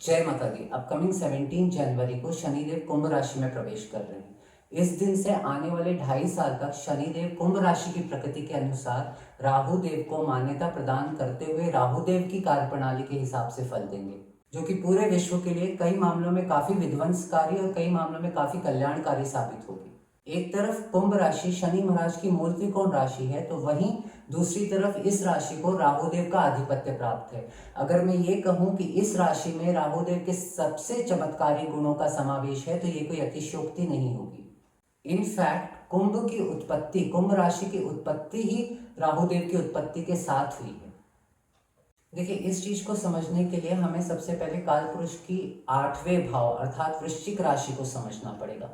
जय माता दी। अपकमिंग 17 जनवरी को शनिदेव कुंभ राशि में प्रवेश कर रहे हैं। इस दिन से आने वाले 2.5 साल तक शनिदेव कुंभ राशि की प्रकृति के अनुसार राहु देव को मान्यता प्रदान करते हुए राहु देव की कार्य प्रणाली के हिसाब से फल देंगे, जो कि पूरे विश्व के लिए कई मामलों में काफी विध्वंसकारी और कई मामलों में काफी कल्याणकारी साबित होगी। एक तरफ कुंभ राशि शनि महाराज की मूल त्रिकोण राशि है, तो वहीं दूसरी तरफ इस राशि को राहुदेव का आधिपत्य प्राप्त है। अगर मैं ये कहूं कि इस राशि में राहुदेव के सबसे चमत्कारी गुणों का समावेश है, तो ये कोई अतिशयोक्ति नहीं होगी। इनफैक्ट कुंभ राशि की उत्पत्ति ही राहुदेव की उत्पत्ति के साथ हुई है। देखिए, इस चीज को समझने के लिए हमें सबसे पहले कालपुरुष की 8वें भाव अर्थात वृश्चिक राशि को समझना पड़ेगा,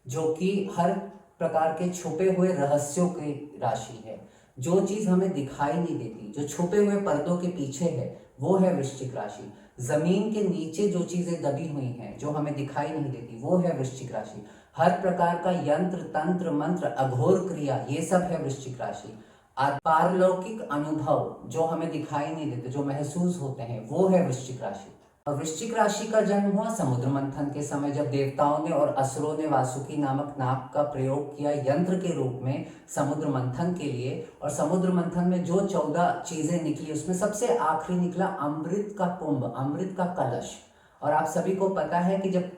जो कि हर प्रकार के छुपे हुए रहस्यों की राशि है। जो चीज हमें दिखाई नहीं देती, जो छुपे हुए पर्दों के पीछे है, वो है वृश्चिक राशि। जमीन के नीचे जो चीजें दबी हुई हैं, जो हमें दिखाई नहीं देती, वो है वृश्चिक राशि। हर प्रकार का यंत्र तंत्र मंत्र अघोर क्रिया, ये सब है वृश्चिक राशि। पारलौकिक अनुभव जो हमें दिखाई नहीं देते, जो महसूस होते हैं, वो है वृश्चिक राशि। और वृश्चिक राशि का जन्म हुआ समुद्र मंथन के समय, जब देवताओं ने और असुरों ने वासुकी नामक नाग का प्रयोग किया यंत्र के रूप में समुद्र मंथन के लिए। और समुद्र मंथन में जो 14 चीजें निकली, उसमें सबसे आखिरी निकला अमृत का कुंभ, अमृत का कलश। और आप सभी को पता है कि जब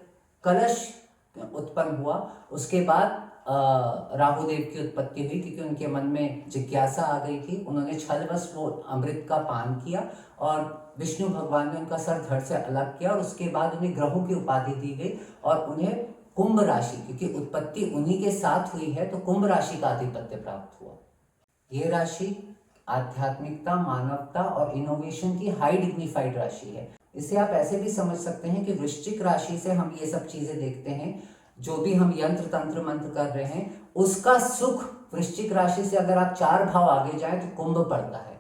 कलश उत्पन्न हुआ, उसके बाद राहुदेव की उत्पत्ति हुई, क्योंकि उनके मन में जिज्ञासा आ गई थी। उन्होंने छलवश वो अमृत का पान किया और विष्णु भगवान ने उनका सर धड़ से अलग किया, और उसके बाद उन्हें ग्रहों की उपाधि दी गई और उन्हें कुंभ राशि, क्योंकि उत्पत्ति उन्हीं के साथ हुई है, तो कुंभ राशि का आधिपत्य प्राप्त हुआ। ये राशि आध्यात्मिकता, मानवता और इनोवेशन की हाई डिग्निफाइड राशि है। इसे आप ऐसे भी समझ सकते हैं कि वृश्चिक राशि से हम ये सब चीजें देखते हैं, जो भी हम यंत्र तंत्र मंत्र कर रहे हैं, उसका सुख वृश्चिक राशि से अगर आप 4 भाव आगे जाए तो कुंभ पड़ता है।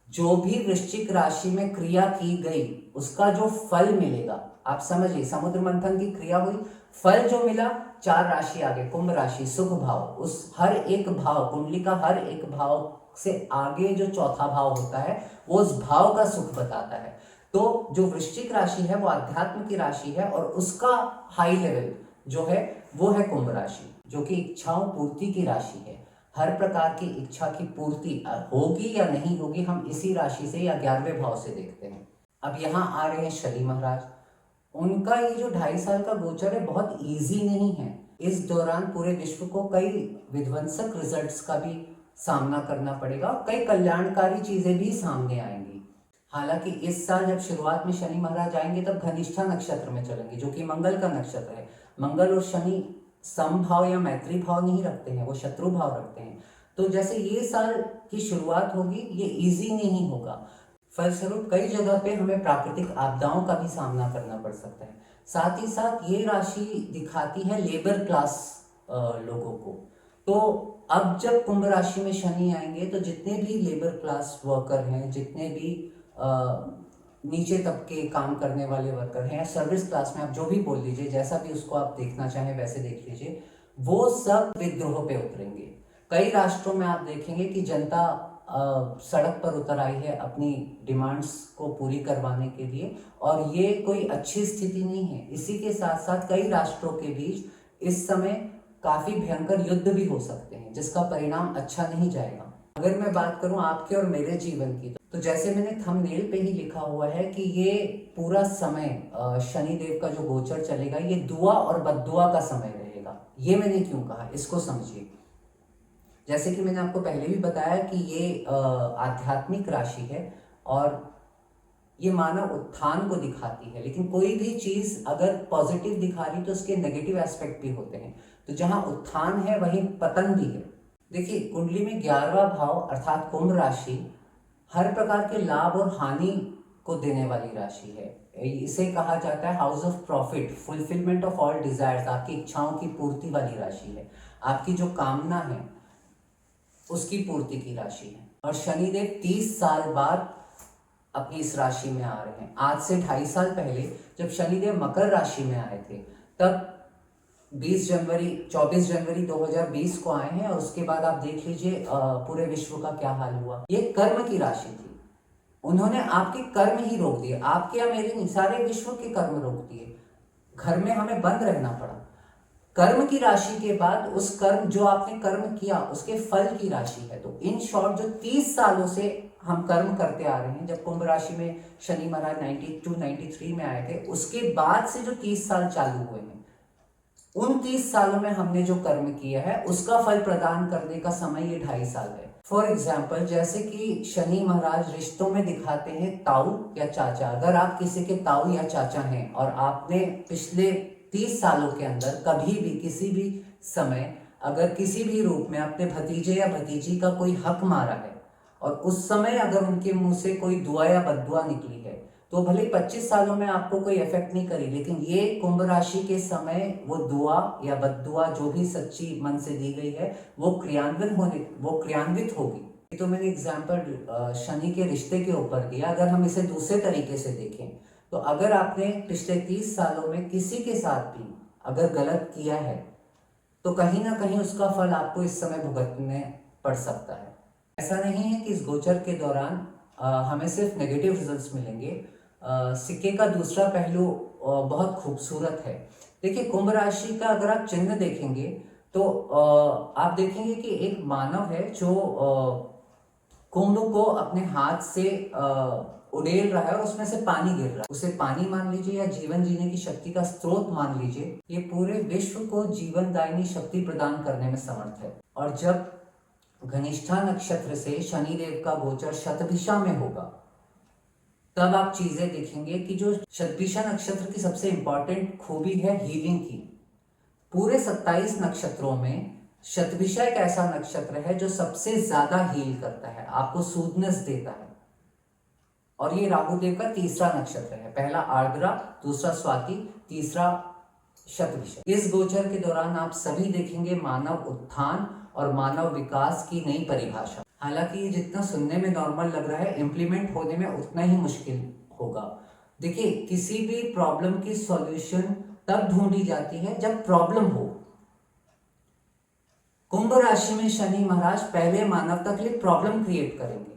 जो भी वृश्चिक राशि में क्रिया की गई, उसका जो फल मिलेगा, आप समझिए, समुद्र मंथन की क्रिया हुई, फल जो मिला 4 राशि आगे, कुंभ राशि, सुख भाव, उस हर एक भाव, कुंडली का हर एक भाव से आगे जो चौथा भाव होता है, वो उस भाव का सुख बताता है। तो जो वृश्चिक राशि है वो अध्यात्म की राशि है, और उसका हाई लेवल जो है वो है कुंभ राशि, जो कि इच्छाओं पूर्ति की राशि है। हर प्रकार की इच्छा की पूर्ति होगी या नहीं होगी, हम इसी राशि से या 11वें भाव से देखते हैं। अब यहाँ आ रहे हैं शनि महाराज। उनका ये जो 2.5 साल का गोचर है बहुत इजी नहीं है। इस दौरान पूरे विश्व को कई विध्वंसक रिजल्ट्स का भी सामना करना पड़ेगा, कई कल्याणकारी चीजें भी सामने आएंगी। हालांकि इस साल जब शुरुआत में शनि महाराज आएंगे, तब घनिष्ठा नक्षत्र में चलेंगे, जो कि मंगल का नक्षत्र है। मंगल और शनि समभाव या मैत्री भाव नहीं रखते हैं, वो शत्रु भाव रखते हैं। तो जैसे ये साल की शुरुआत होगी, ये इजी नहीं होगा। फलस्वरूप कई जगह पे हमें प्राकृतिक आपदाओं का भी सामना करना पड़ सकता है। साथ ही साथ ये राशि दिखाती है लेबर क्लास लोगों को। तो अब जब कुंभ राशि में शनि आएंगे, तो जितने भी लेबर क्लास वर्कर हैं, जितने भी नीचे तबके काम करने वाले वर्कर हैं, सर्विस क्लास में आप जो भी बोल लीजिए, जैसा भी उसको आप देखना चाहें वैसे देख लीजिए, वो सब विद्रोह पे उतरेंगे। कई राष्ट्रों में आप देखेंगे कि जनता सड़क पर उतर आई है अपनी डिमांड्स को पूरी करवाने के लिए, और ये कोई अच्छी स्थिति नहीं है। इसी के साथ साथ कई राष्ट्रों के बीच इस समय काफी भयंकर युद्ध भी हो सकते हैं, जिसका परिणाम अच्छा नहीं जाएगा। अगर मैं बात करूं आपके और मेरे जीवन की, तो जैसे मैंने थंबनेल पे ही लिखा हुआ है कि ये पूरा समय शनिदेव का जो गोचर चलेगा, ये दुआ और बद्दुआ का समय रहेगा। ये मैंने क्यों कहा, इसको समझिए। जैसे कि मैंने आपको पहले भी बताया कि ये आध्यात्मिक राशि है और ये मानव उत्थान को दिखाती है, लेकिन कोई भी चीज अगर पॉजिटिव दिखा रही तो उसके नेगेटिव एस्पेक्ट भी होते हैं। तो जहां उत्थान है वहीं पतन भी है। देखिए, कुंडली में 11वां भाव अर्थात कुंभ राशि हर प्रकार के लाभ और हानि को देने वाली राशि है। इसे कहा जाता है house of profit, fulfilment of all desires, आपकी इच्छाओं की पूर्ति वाली राशि है। आपकी जो कामना है उसकी पूर्ति की राशि है। और शनिदेव 30 साल बाद अपनी इस राशि में आ रहे हैं। आज से 2.5 साल पहले जब शनिदेव मकर राशि में आए थे, तब 24 जनवरी 2020 को आए हैं, और उसके बाद आप देख लीजिए पूरे विश्व का क्या हाल हुआ। ये कर्म की राशि थी। उन्होंने आपके कर्म ही रोक दिए, आपके या मेरे नहीं, सारे विश्व के कर्म रोक दिए। घर में हमें बंद रहना पड़ा। कर्म की राशि के बाद उस कर्म जो आपने कर्म किया उसके फल की राशि है। तो इन शॉर्ट जो 30 सालों से हम कर्म करते आ रहे हैं, जब कुंभ राशि में शनि महाराज 92-93 में आए थे, उसके बाद से जो 30 साल चालू हुए हैं, उन 30 सालों में हमने जो कर्म किया है उसका फल प्रदान करने का समय ये 2.5 साल है। फॉर एग्जाम्पल, जैसे कि शनि महाराज रिश्तों में दिखाते हैं ताऊ या चाचा। अगर आप किसी के ताऊ या चाचा हैं और आपने पिछले 30 सालों के अंदर कभी भी किसी भी समय अगर किसी भी रूप में अपने भतीजे या भतीजी का कोई हक मारा है और उस समय अगर उनके मुंह से कोई दुआ या बद्दुआ निकली है, तो भले 25 सालों में आपको कोई इफेक्ट नहीं करी, लेकिन ये कुंभ राशि के समय वो दुआ या बद्दुआ जो भी सच्ची मन से दी गई है वो क्रियान्वित होगी। तो मैंने एग्जाम्पल शनि के रिश्ते के ऊपर दिया। अगर हम इसे दूसरे तरीके से देखें तो अगर आपने पिछले 30 सालों में किसी के साथ भी अगर गलत किया है तो कहीं ना कहीं उसका फल आपको इस समय भुगतने पड़ सकता है। ऐसा नहीं है कि इस गोचर के दौरान हमें सिर्फ नेगेटिव रिजल्ट्स मिलेंगे। सिक्के का दूसरा पहलू बहुत खूबसूरत है। देखिए, कुंभ राशि का अगर आप चिन्ह देखेंगे तो आप देखेंगे कि एक मानव है जो कुंभ को अपने हाथ से उड़ेल रहा है और उसमें से पानी गिर रहा है। उसे पानी मान लीजिए या जीवन जीने की शक्ति का स्रोत मान लीजिए, ये पूरे विश्व को जीवनदायिनी शक्ति प्रदान करने में समर्थ है। और जब घनिष्ठा नक्षत्र से शनिदेव का गोचर शतभिषा में होगा, तब आप चीजें देखेंगे कि जो शतभिषा नक्षत्र की सबसे इंपॉर्टेंट खूबी है हीलिंग की। पूरे 27 नक्षत्रों में शतभिषा एक ऐसा नक्षत्र है जो सबसे ज्यादा हील करता है, आपको सूदनेस देता है। और ये राहुदेव का तीसरा नक्षत्र है। पहला आर्द्रा, दूसरा स्वाति, तीसरा शतभिषा। इस गोचर के दौरान आप सभी देखेंगे मानव उत्थान और मानव विकास की नई परिभाषा। हालांकि ये जितना सुनने में नॉर्मल लग रहा है, इंप्लीमेंट होने में उतना ही मुश्किल होगा। देखिए, किसी भी प्रॉब्लम की सॉल्यूशन तब ढूंढी जाती है जब प्रॉब्लम हो। कुंभ राशि में शनि महाराज पहले मानवता के लिए प्रॉब्लम क्रिएट करेंगे,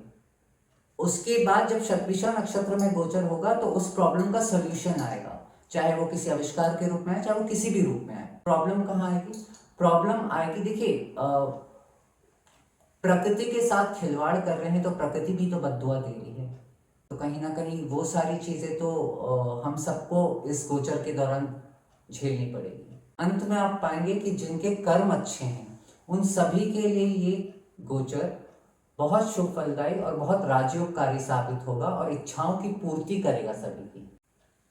उसके बाद जब शतभिषा नक्षत्र में गोचर होगा तो उस प्रॉब्लम का सॉल्यूशन आएगा, चाहे वो किसी आविष्कार के रूप में आए, चाहे वो किसी भी रूप में आए। प्रॉब्लम कहाँ आएगी? प्रॉब्लम आएगी, देखिए, प्रकृति के साथ खिलवाड़ कर रहे हैं तो प्रकृति भी तो बद्दुआ दे रही है। तो कहीं ना कहीं वो सारी चीजें तो हम सबको इस गोचर के दौरान झेलनी पड़ेगी। अंत में आप पाएंगे कि जिनके कर्म अच्छे हैं उन सभी के लिए ये गोचर बहुत शुभ फलदायी और बहुत राजयोगकारी साबित होगा और इच्छाओं की पूर्ति करेगा सभी की।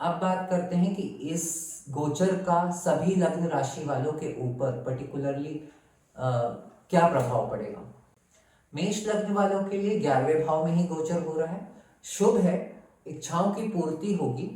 अब बात करते हैं कि इस गोचर का सभी लग्न राशि वालों के ऊपर पर्टिकुलरली क्या प्रभाव पड़ेगा। मेष लग्न वालों के लिए 11वें भाव में ही गोचर हो रहा है, शुभ है, इच्छाओं की पूर्ति होगी।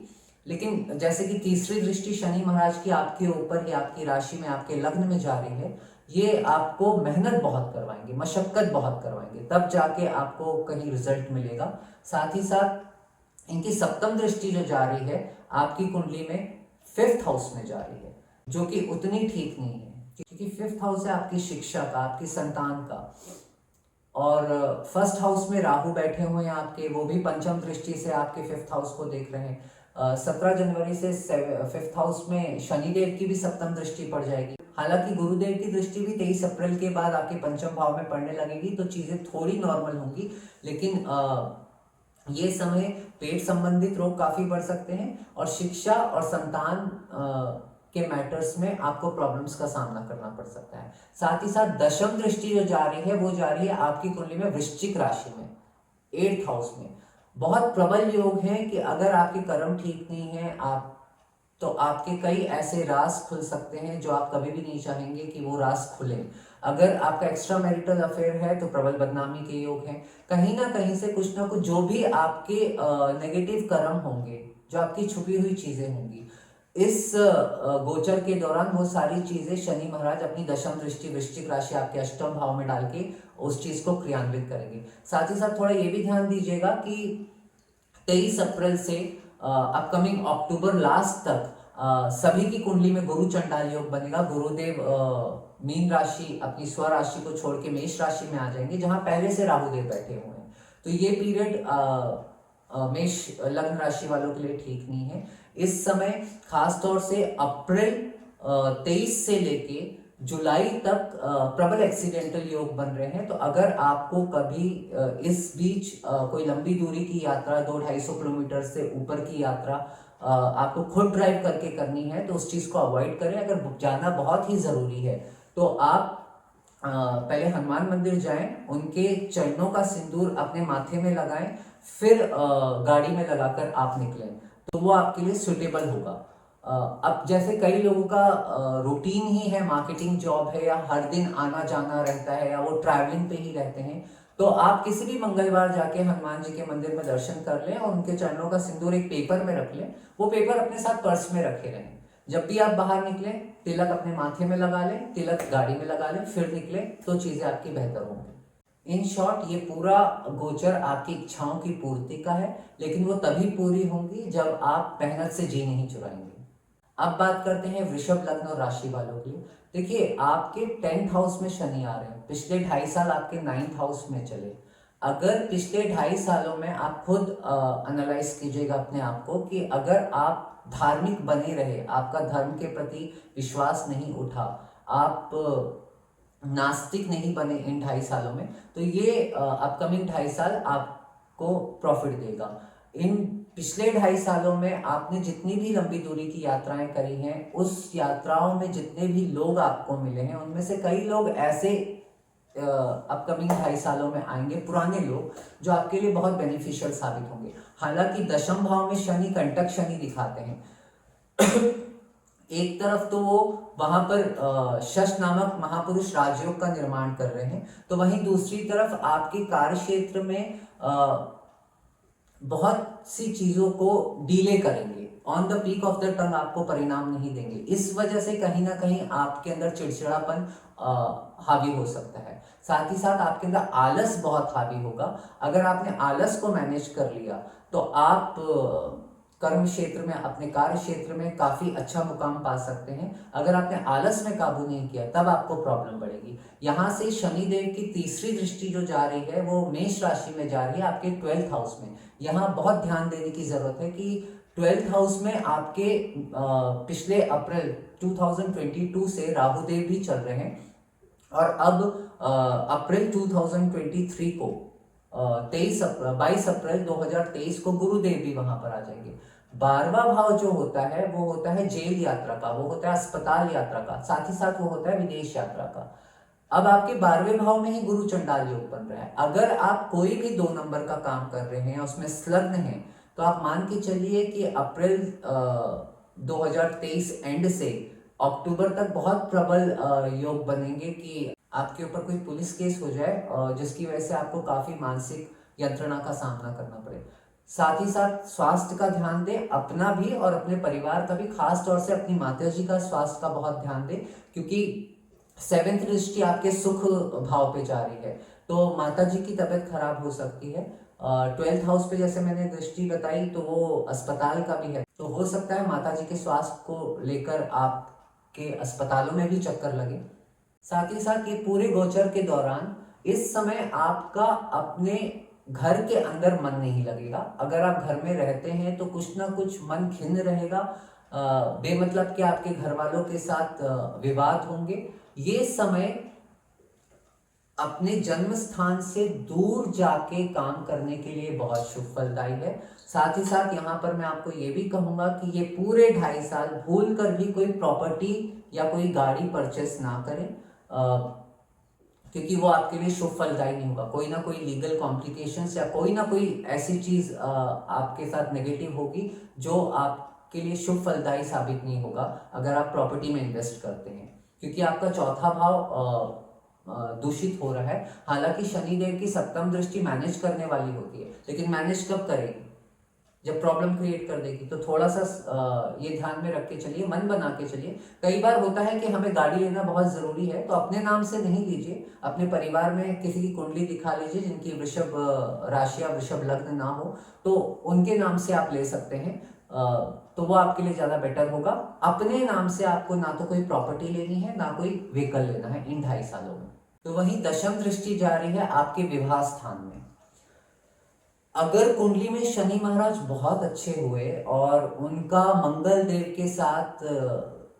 लेकिन जैसे कि तीसरी दृष्टि शनि महाराज की आपके ऊपर ही, आपकी राशि में, आपके लग्न में जा रही है, ये आपको मेहनत बहुत करवाएंगे, मशक्कत बहुत करवाएंगे, तब जाके आपको कहीं रिजल्ट मिलेगा। साथ ही साथ इनकी सप्तम दृष्टि जो जा रही है आपकी कुंडली में 5th हाउस में जा रही है, जो कि उतनी ठीक नहीं है, क्योंकि 5th हाउस है आपकी शिक्षा का, आपकी संतान का। और 1st हाउस में राहु बैठे हुए हैं आपके, वो भी पंचम दृष्टि से आपके 5th हाउस को देख रहे हैं। 17 जनवरी से 5th हाउस में शनिदेव की भी सप्तम दृष्टि पड़ जाएगी। हालांकि गुरुदेव की दृष्टि भी 23 अप्रैल के बाद आपके पंचम भाव में पड़ने लगेगी, तो चीजें थोड़ी नॉर्मल होंगी। लेकिन ये समय पेट संबंधित रोग काफी बढ़ सकते हैं और शिक्षा और संतान के मैटर्स में आपको प्रॉब्लम्स का सामना करना पड़ सकता है। साथ ही साथ दशम दृष्टि जो जा रही है वो जा रही है आपकी कुंडली में वृश्चिक राशि में, 8th हाउस में। बहुत प्रबल योग है कि अगर आपके कर्म ठीक नहीं है तो आपके कई ऐसे राज खुल सकते हैं जो आप कभी भी नहीं चाहेंगे कि वो राज खुले। अगर आपका एक्स्ट्रा मैरिटल अफेयर है तो प्रबल बदनामी के योग हैं। कहीं ना कहीं से कुछ ना कुछ जो भी आपके नेगेटिव कर्म होंगे, जो आपकी छुपी हुई चीजें होंगी, इस गोचर के दौरान वो सारी चीजें शनि महाराज अपनी दशम दृष्टि वृश्चिक राशि आपके अष्टम भाव में डाल के उस चीज को क्रियान्वित करेंगे। साथ ही साथ थोड़ा ये भी ध्यान दीजिएगा कि 23 अप्रैल से अपकमिंग अक्टूबर लास्ट तक सभी की कुंडली में गुरु चंडाल योग बनेगा। गुरुदेव मीन राशि, अपनी स्व राशि को छोड़ के मेष राशि में आ जाएंगे, जहां पहले से राहुदेव बैठे हुए हैं। तो ये पीरियड मेष लग्न राशि वालों के लिए ठीक नहीं है। इस समय खास तौर से अप्रैल 23 से लेके जुलाई तक प्रबल एक्सीडेंटल योग बन रहे हैं। तो अगर आपको कभी इस बीच कोई लंबी दूरी की यात्रा 200-250 किलोमीटर से ऊपर की यात्रा आपको खुद ड्राइव करके करनी है तो उस चीज़ को अवॉइड करें। अगर जाना बहुत ही ज़रूरी है तो आप पहले हनुमान मंदिर जाएं, उनके चरणों का सिंदूर अपने माथे में लगाएं, फिर गाड़ी में लगाकर आप निकलें तो वो आपके लिए सुटेबल होगा। अब जैसे कई लोगों का रूटीन ही है, मार्केटिंग जॉब है या हर दिन आना जाना रहता है या वो ट्रैवलिंग पे ही रहते हैं, तो आप किसी भी मंगलवार जाके हनुमान जी के मंदिर में दर्शन कर लें और उनके चरणों का सिंदूर एक पेपर में रख लें। वो पेपर अपने साथ पर्स में रखे रहें। जब भी आप बाहर निकलें तिलक अपने माथे में लगा लें, तिलक गाड़ी में लगा लें, फिर निकले तो चीजें आपकी बेहतर होंगी। इन शॉर्ट ये पूरा गोचर आपकी इच्छाओं की पूर्ति का है, लेकिन वो तभी पूरी होंगी जब आप मेहनत से जी नहीं चुराएंगे। अब बात करते हैं वृषभ लग्न और राशि वालों की। देखिए आपके 10th हाउस में शनि आ रहे हैं, पिछले 2.5 साल आपके 9th हाउस में चले। अगर पिछले 2.5 सालों में आप खुद एनालाइज कीजिएगा अपने आप को कि अगर आप धार्मिक बने रहे, आपका धर्म के प्रति विश्वास नहीं उठा, आप नास्तिक नहीं बने इन 2.5 सालों में, तो ये अपकमिंग 2.5 साल आपको प्रॉफिट देगा। इन पिछले 2.5 सालों में आपने जितनी भी लंबी दूरी की यात्राएं करी हैं, उस यात्राओं में जितने भी लोग आपको मिले हैं, उनमें से कई लोग ऐसे अपकमिंग 2.5 सालों में आएंगे, पुराने लोग, जो आपके लिए बहुत बेनिफिशियल साबित होंगे। हालांकि दशम भाव में शनि कंटक शनि दिखाते हैं एक तरफ तो वो वहां पर शश नामक महापुरुष राजयोग का निर्माण कर रहे हैं, तो वहीं दूसरी तरफ आपके कार्य क्षेत्र में बहुत सी चीजों को डीले करेंगे, on the peak of the tongue आपको परिणाम नहीं देंगे। इस वजह से कहीं ना कहीं आपके अंदर चिड़चिड़ापन हावी हो सकता है। साथ ही साथ आपके अंदर आलस बहुत हावी होगा। अगर आपने आलस को मैनेज कर लिया तो आप कर्म क्षेत्र में, अपने कार्य क्षेत्र में काफी अच्छा मुकाम पा सकते हैं। अगर आपने आलस में काबू नहीं किया तब आपको प्रॉब्लम बढ़ेगी। यहाँ से शनिदेव की तीसरी दृष्टि जो जा रही है वो मेष राशि में जा रही है, आपके 12th हाउस में। यहाँ बहुत ध्यान देने की जरूरत है कि 12th हाउस में आपके पिछले अप्रैल 2022 से राहु देव भी चल रहे हैं और अब अप्रैल 2023 को 22 अप्रैल 2023 को गुरुदेव भी वहां पर आ जाएंगे। 12वां भाव जो होता है वो होता है जेल यात्रा का, वो होता है अस्पताल यात्रा का, साथ ही साथ वो होता है विदेश यात्रा का। अब आपके 12वें भाव में ही गुरु चंडाल योग बन रहा है। अगर आप कोई भी 2 नंबर का काम कर रहे हैं, उसमें संलग्न हैं, तो आप मान के चलिए कि अप्रैल 2023 एंड से अक्टूबर तक बहुत प्रबल योग बनेंगे कि आपके ऊपर कोई पुलिस केस हो जाए जिसकी वजह से आपको काफी मानसिक यंत्रणा का सामना करना पड़े। साथ ही साथ स्वास्थ्य का ध्यान दें, अपना भी और अपने परिवार का भी, खास तौर से अपनी माता जी का स्वास्थ्य का बहुत ध्यान दें, क्योंकि 7th दृष्टि आपके सुख भाव पे जा रही है, तो माता जी की तबीयत खराब हो सकती है। 12th हाउस पे जैसे मैंने दृष्टि बताई तो वो अस्पताल का भी है, तो हो सकता है माता जी के स्वास्थ्य को लेकर आपके अस्पतालों में भी चक्कर लगे। साथ ही साथ ये पूरे गोचर के दौरान इस समय आपका अपने घर के अंदर मन नहीं लगेगा। अगर आप घर में रहते हैं तो कुछ ना कुछ मन खिन्न रहेगा, बेमतलब के आपके घर वालों के साथ विवाद होंगे। ये समय अपने जन्म स्थान से दूर जाके काम करने के लिए बहुत शुभ फलदायी है। साथ ही साथ यहाँ पर मैं आपको ये भी कहूंगा कि ये पूरे 2.5 साल भूल कर भी कोई प्रॉपर्टी या कोई गाड़ी परचेस ना करें, क्योंकि वो आपके लिए शुभ फलदायी नहीं होगा। कोई ना कोई लीगल कॉम्प्लिकेशंस या कोई ना कोई ऐसी चीज आपके साथ नेगेटिव होगी जो आपके लिए शुभ फलदायी साबित नहीं होगा अगर आप प्रॉपर्टी में इन्वेस्ट करते हैं, क्योंकि आपका चौथा भाव दूषित हो रहा है। हालांकि शनिदेव की 7th दृष्टि मैनेज करने वाली होती है, लेकिन मैनेज कब करेगी? जब प्रॉब्लम क्रिएट कर देगी। तो थोड़ा सा ये ध्यान में रख के चलिए, मन बना के चलिए। कई बार होता है कि हमें गाड़ी लेना बहुत जरूरी है, तो अपने नाम से नहीं लीजिए, अपने परिवार में किसी की कुंडली दिखा लीजिए जिनकी वृषभ राशि या वृषभ लग्न ना हो, तो उनके नाम से आप ले सकते हैं, तो वो आपके लिए ज्यादा बेटर होगा। अपने नाम से आपको ना तो कोई प्रॉपर्टी लेनी है ना कोई व्हीकल लेना है इन 2.5 सालों में। तो वहीं दशम दृष्टि जा रही है आपके विवाह स्थान में। अगर कुंडली में शनि महाराज बहुत अच्छे हुए और उनका मंगल देव के साथ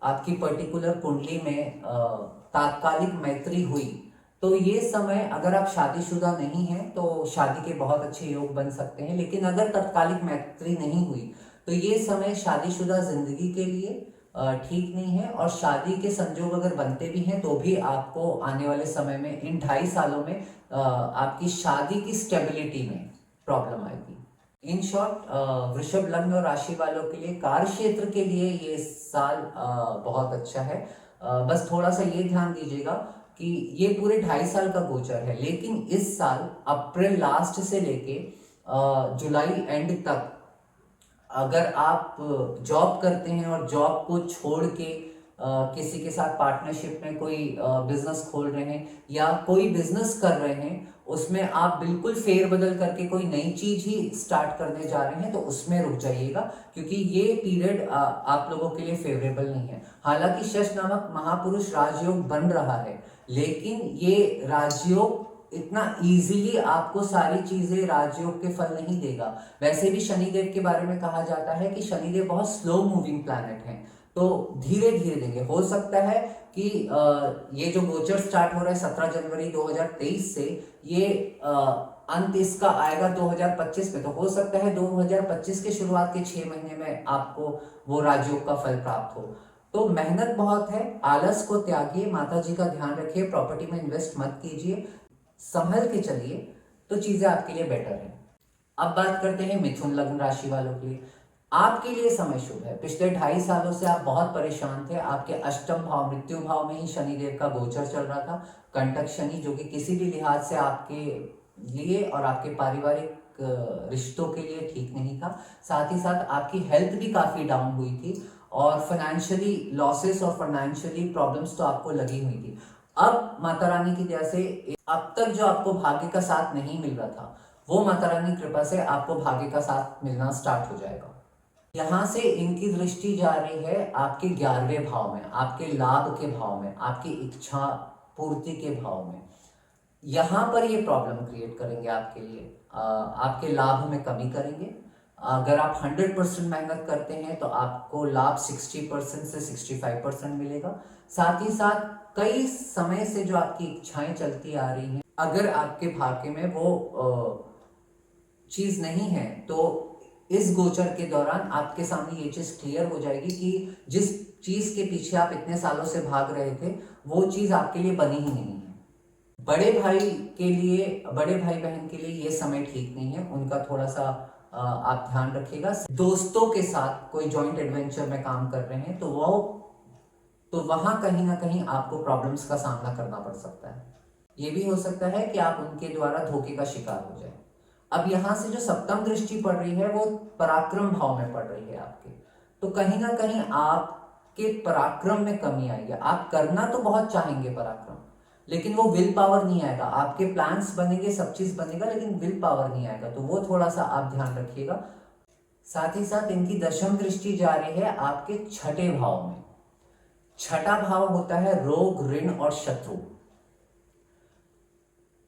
आपकी पर्टिकुलर कुंडली में तात्कालिक मैत्री हुई, तो ये समय अगर आप शादीशुदा नहीं हैं तो शादी के बहुत अच्छे योग बन सकते हैं। लेकिन अगर तात्कालिक मैत्री नहीं हुई तो ये समय शादीशुदा जिंदगी के लिए ठीक नहीं है, और शादी के संजोग अगर बनते भी हैं तो भी आपको आने वाले समय में इन 2.5 सालों में आपकी शादी की स्टेबिलिटी में प्रॉब्लम आएगी। इन शॉर्ट, वृषभ लग्न और राशि वालों के लिए कार्य क्षेत्र के लिए ये साल बहुत अच्छा है। बस थोड़ा सा ये ध्यान दीजिएगा कि ये पूरे 2.5 साल का गोचर है, लेकिन इस साल अप्रैल लास्ट से लेके जुलाई एंड तक अगर आप जॉब करते हैं और जॉब को छोड़ के किसी के साथ पार्टनरशिप में कोई बिजनेस खोल रहे हैं या कोई बिजनेस कर रहे हैं, उसमें आप बिल्कुल फेरबदल करके कोई नई चीज ही स्टार्ट करने जा रहे हैं तो उसमें रुक जाइएगा, क्योंकि ये पीरियड आप लोगों के लिए फेवरेबल नहीं है। हालांकि शश नामक महापुरुष राजयोग बन रहा है, लेकिन ये राजयोग इतना इजीली आपको सारी चीजें राजयोग के फल नहीं देगा। वैसे भी शनिदेव के बारे में कहा जाता है कि शनिदेव बहुत स्लो मूविंग प्लैनेट हैं, तो धीरे धीरे देंगे। हो सकता है कि ये जो गोचर स्टार्ट हो रहा है 17 जनवरी 2023 से, ये अंत इसका आएगा 2025 में, तो हो सकता है 2025 के शुरुआत के 6 महीने में आपको वो राजयोग का फल प्राप्त हो। तो मेहनत बहुत है, आलस को त्यागिए, माता जी का ध्यान रखिए, प्रॉपर्टी में इन्वेस्ट मत कीजिए, संभल के चलिए तो चीजें आपके लिए बेटर है। अब बात करते हैं मिथुन लग्न राशि वालों के लिए। आपके लिए समय शुभ है। पिछले 2.5 सालों से आप बहुत परेशान थे। आपके अष्टम भाव मृत्यु भाव में ही शनिदेव का गोचर चल रहा था, कंटक शनि, जो कि किसी भी लिहाज से आपके लिए और आपके पारिवारिक रिश्तों के लिए ठीक नहीं था। साथ ही साथ आपकी हेल्थ भी काफी डाउन हुई थी और फाइनेंशियली लॉसेस और फाइनेंशियली प्रॉब्लम्स तो आपको लगी हुई थी। अब माता रानी की दया से अब तक जो आपको भाग्य का साथ नहीं मिल रहा था, वो माता रानी कृपा से आपको भाग्य का साथ मिलना स्टार्ट हो जाएगा। यहाँ से इनकी दृष्टि जा रही है आपके 11वें भाव में, आपके लाभ के भाव में, आपकी इच्छा पूर्ति के भाव में। यहाँ पर ये प्रॉब्लम क्रिएट करेंगे आपके लिए, आपके लाभ में कमी करेंगे। अगर आप 100% मेहनत करते हैं तो आपको लाभ 60% से 65% मिलेगा। साथ ही साथ कई समय से जो आपकी इच्छाएं चलती आ रही हैं, अगर आपके भाग्य में वो चीज नहीं है तो इस गोचर के दौरान आपके सामने ये चीज क्लियर हो जाएगी कि जिस चीज के पीछे आप इतने सालों से भाग रहे थे वो चीज आपके लिए बनी ही नहीं है। बड़े भाई के लिए, बड़े भाई बहन के लिए ये समय ठीक नहीं है, उनका थोड़ा सा आप ध्यान रखिएगा। दोस्तों के साथ कोई जॉइंट एडवेंचर में काम कर रहे हैं तो वहां कहीं ना कहीं आपको प्रॉब्लम्स का सामना करना पड़ सकता है। ये भी हो सकता है कि आप उनके द्वारा धोखे का शिकार हो जाए। अब यहाँ से जो सप्तम दृष्टि पड़ रही है वो पराक्रम भाव में पड़ रही है आपके, तो कहीं ना कहीं आपके पराक्रम में कमी आएगी। आप करना तो बहुत चाहेंगे पराक्रम, लेकिन वो विल पावर नहीं आएगा। आपके प्लान्स बनेंगे, सब चीज बनेगा, लेकिन विल पावर नहीं आएगा, तो वो थोड़ा सा आप ध्यान रखिएगा। साथ ही साथ इनकी दशम दृष्टि जा रही है आपके 6ठे भाव में। 6ठा भाव होता है रोग, ऋण और शत्रु,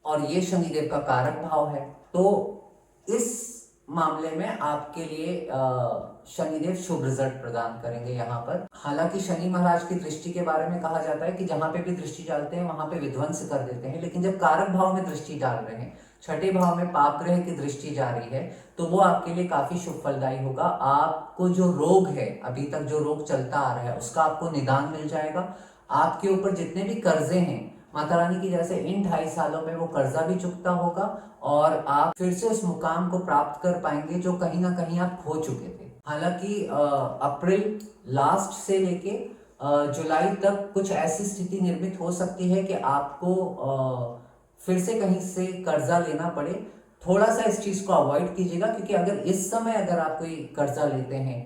और ये शनिदेव का कारक भाव है। तो इस मामले में आपके लिए शनिदेव शुभ रिजल्ट प्रदान करेंगे यहाँ पर। हालांकि शनि महाराज की दृष्टि के बारे में कहा जाता है कि जहां पे भी दृष्टि डालते हैं वहां पे विध्वंस कर देते हैं, लेकिन जब कारक भाव में दृष्टि डाल रहे हैं, 6ठे भाव में पाप ग्रह की दृष्टि जा रही है, तो वो आपके लिए काफी शुभ फलदायी होगा। आपको जो रोग है, अभी तक जो रोग चलता आ रहा है, उसका आपको निदान मिल जाएगा। आपके ऊपर जितने भी कर्जे हैं, माता रानी की जैसे इन 2.5 सालों में वो कर्जा भी चुकता होगा और आप फिर से उस मुकाम को प्राप्त कर पाएंगे जो कहीं ना कहीं आप खो चुके थे। हालांकि अप्रैल लास्ट से लेके जुलाई तक कुछ ऐसी स्थिति निर्मित हो सकती है कि आपको फिर से कहीं से कर्जा लेना पड़े। थोड़ा सा इस चीज को अवॉइड कीजिएगा, क्योंकि अगर इस समय अगर आप कोई कर्जा लेते हैं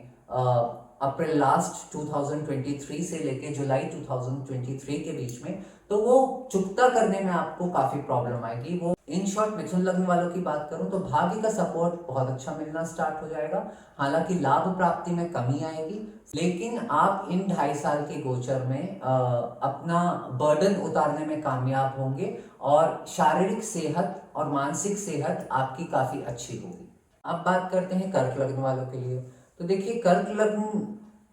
अप्रैल लास्ट 2023 से लेके जुलाई 2023 के बीच में, तो वो चुकता करने में आपको काफी प्रॉब्लम आएगी। वो इन शॉर्ट मिथुन लग्न वालों की बात करूं तो भाग्य का सपोर्ट बहुत अच्छा मिलना स्टार्ट हो जाएगा। हालांकि लाभ प्राप्ति में कमी आएगी, लेकिन आप इन 2.5 साल के गोचर में अपना बर्डन उतारने में कामयाब होंगे और शारीरिक सेहत और मानसिक सेहत आपकी काफी अच्छी होगी। अब बात करते हैं कर्क लग्न वालों के लिए। तो देखिए, कर्क लग्न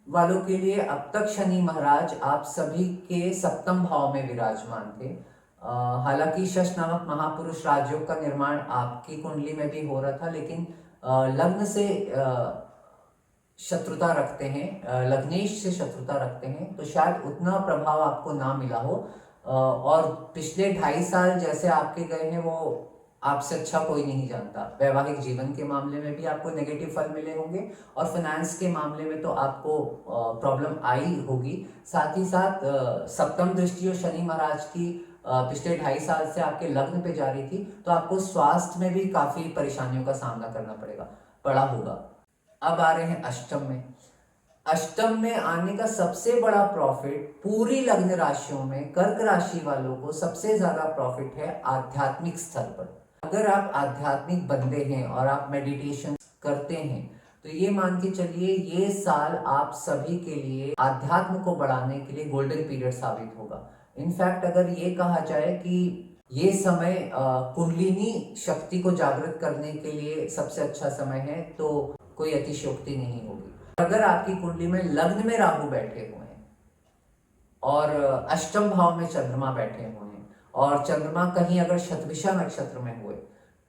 वालों के लिए अब तक शनि महाराज आप सभी के सप्तम भाव में विराजमान थे। हालांकि शश नामक महापुरुष राजयोग का निर्माण आपकी कुंडली में भी हो रहा था, लेकिन लग्न से शत्रुता रखते हैं, लग्नेश से शत्रुता रखते हैं, तो शायद उतना प्रभाव आपको ना मिला हो। और पिछले 2.5 साल जैसे आपके गए हैं वो आपसे अच्छा कोई नहीं जानता। वैवाहिक जीवन के मामले में भी आपको नेगेटिव फल मिले होंगे, और फाइनेंस के मामले में तो आपको प्रॉब्लम आई होगी। साथ ही साथ सप्तम दृष्टि और शनि महाराज की पिछले 2.5 साल से आपके लग्न पे जा रही थी, तो आपको स्वास्थ्य में भी काफी परेशानियों का सामना करना पड़ा होगा। अब आ रहे हैं अष्टम में। अष्टम में आने का सबसे बड़ा प्रॉफिट पूरी लग्न राशियों में कर्क राशि वालों को सबसे ज्यादा प्रॉफिट है आध्यात्मिक स्तर पर। अगर आप आध्यात्मिक बंदे हैं और आप मेडिटेशन करते हैं, तो ये मान के चलिए ये साल आप सभी के लिए आध्यात्म को बढ़ाने के लिए गोल्डन पीरियड साबित होगा। इनफैक्ट अगर ये कहा जाए कि ये समय कुंडलिनी शक्ति को जागृत करने के लिए सबसे अच्छा समय है, तो कोई अतिशयोक्ति नहीं होगी। अगर आपकी कुंडली में लग्न में राहु बैठे हुए हैं और अष्टम भाव में चंद्रमा बैठे हुए हैं, और चंद्रमा कहीं अगर शतभिषा नक्षत्र में हुए,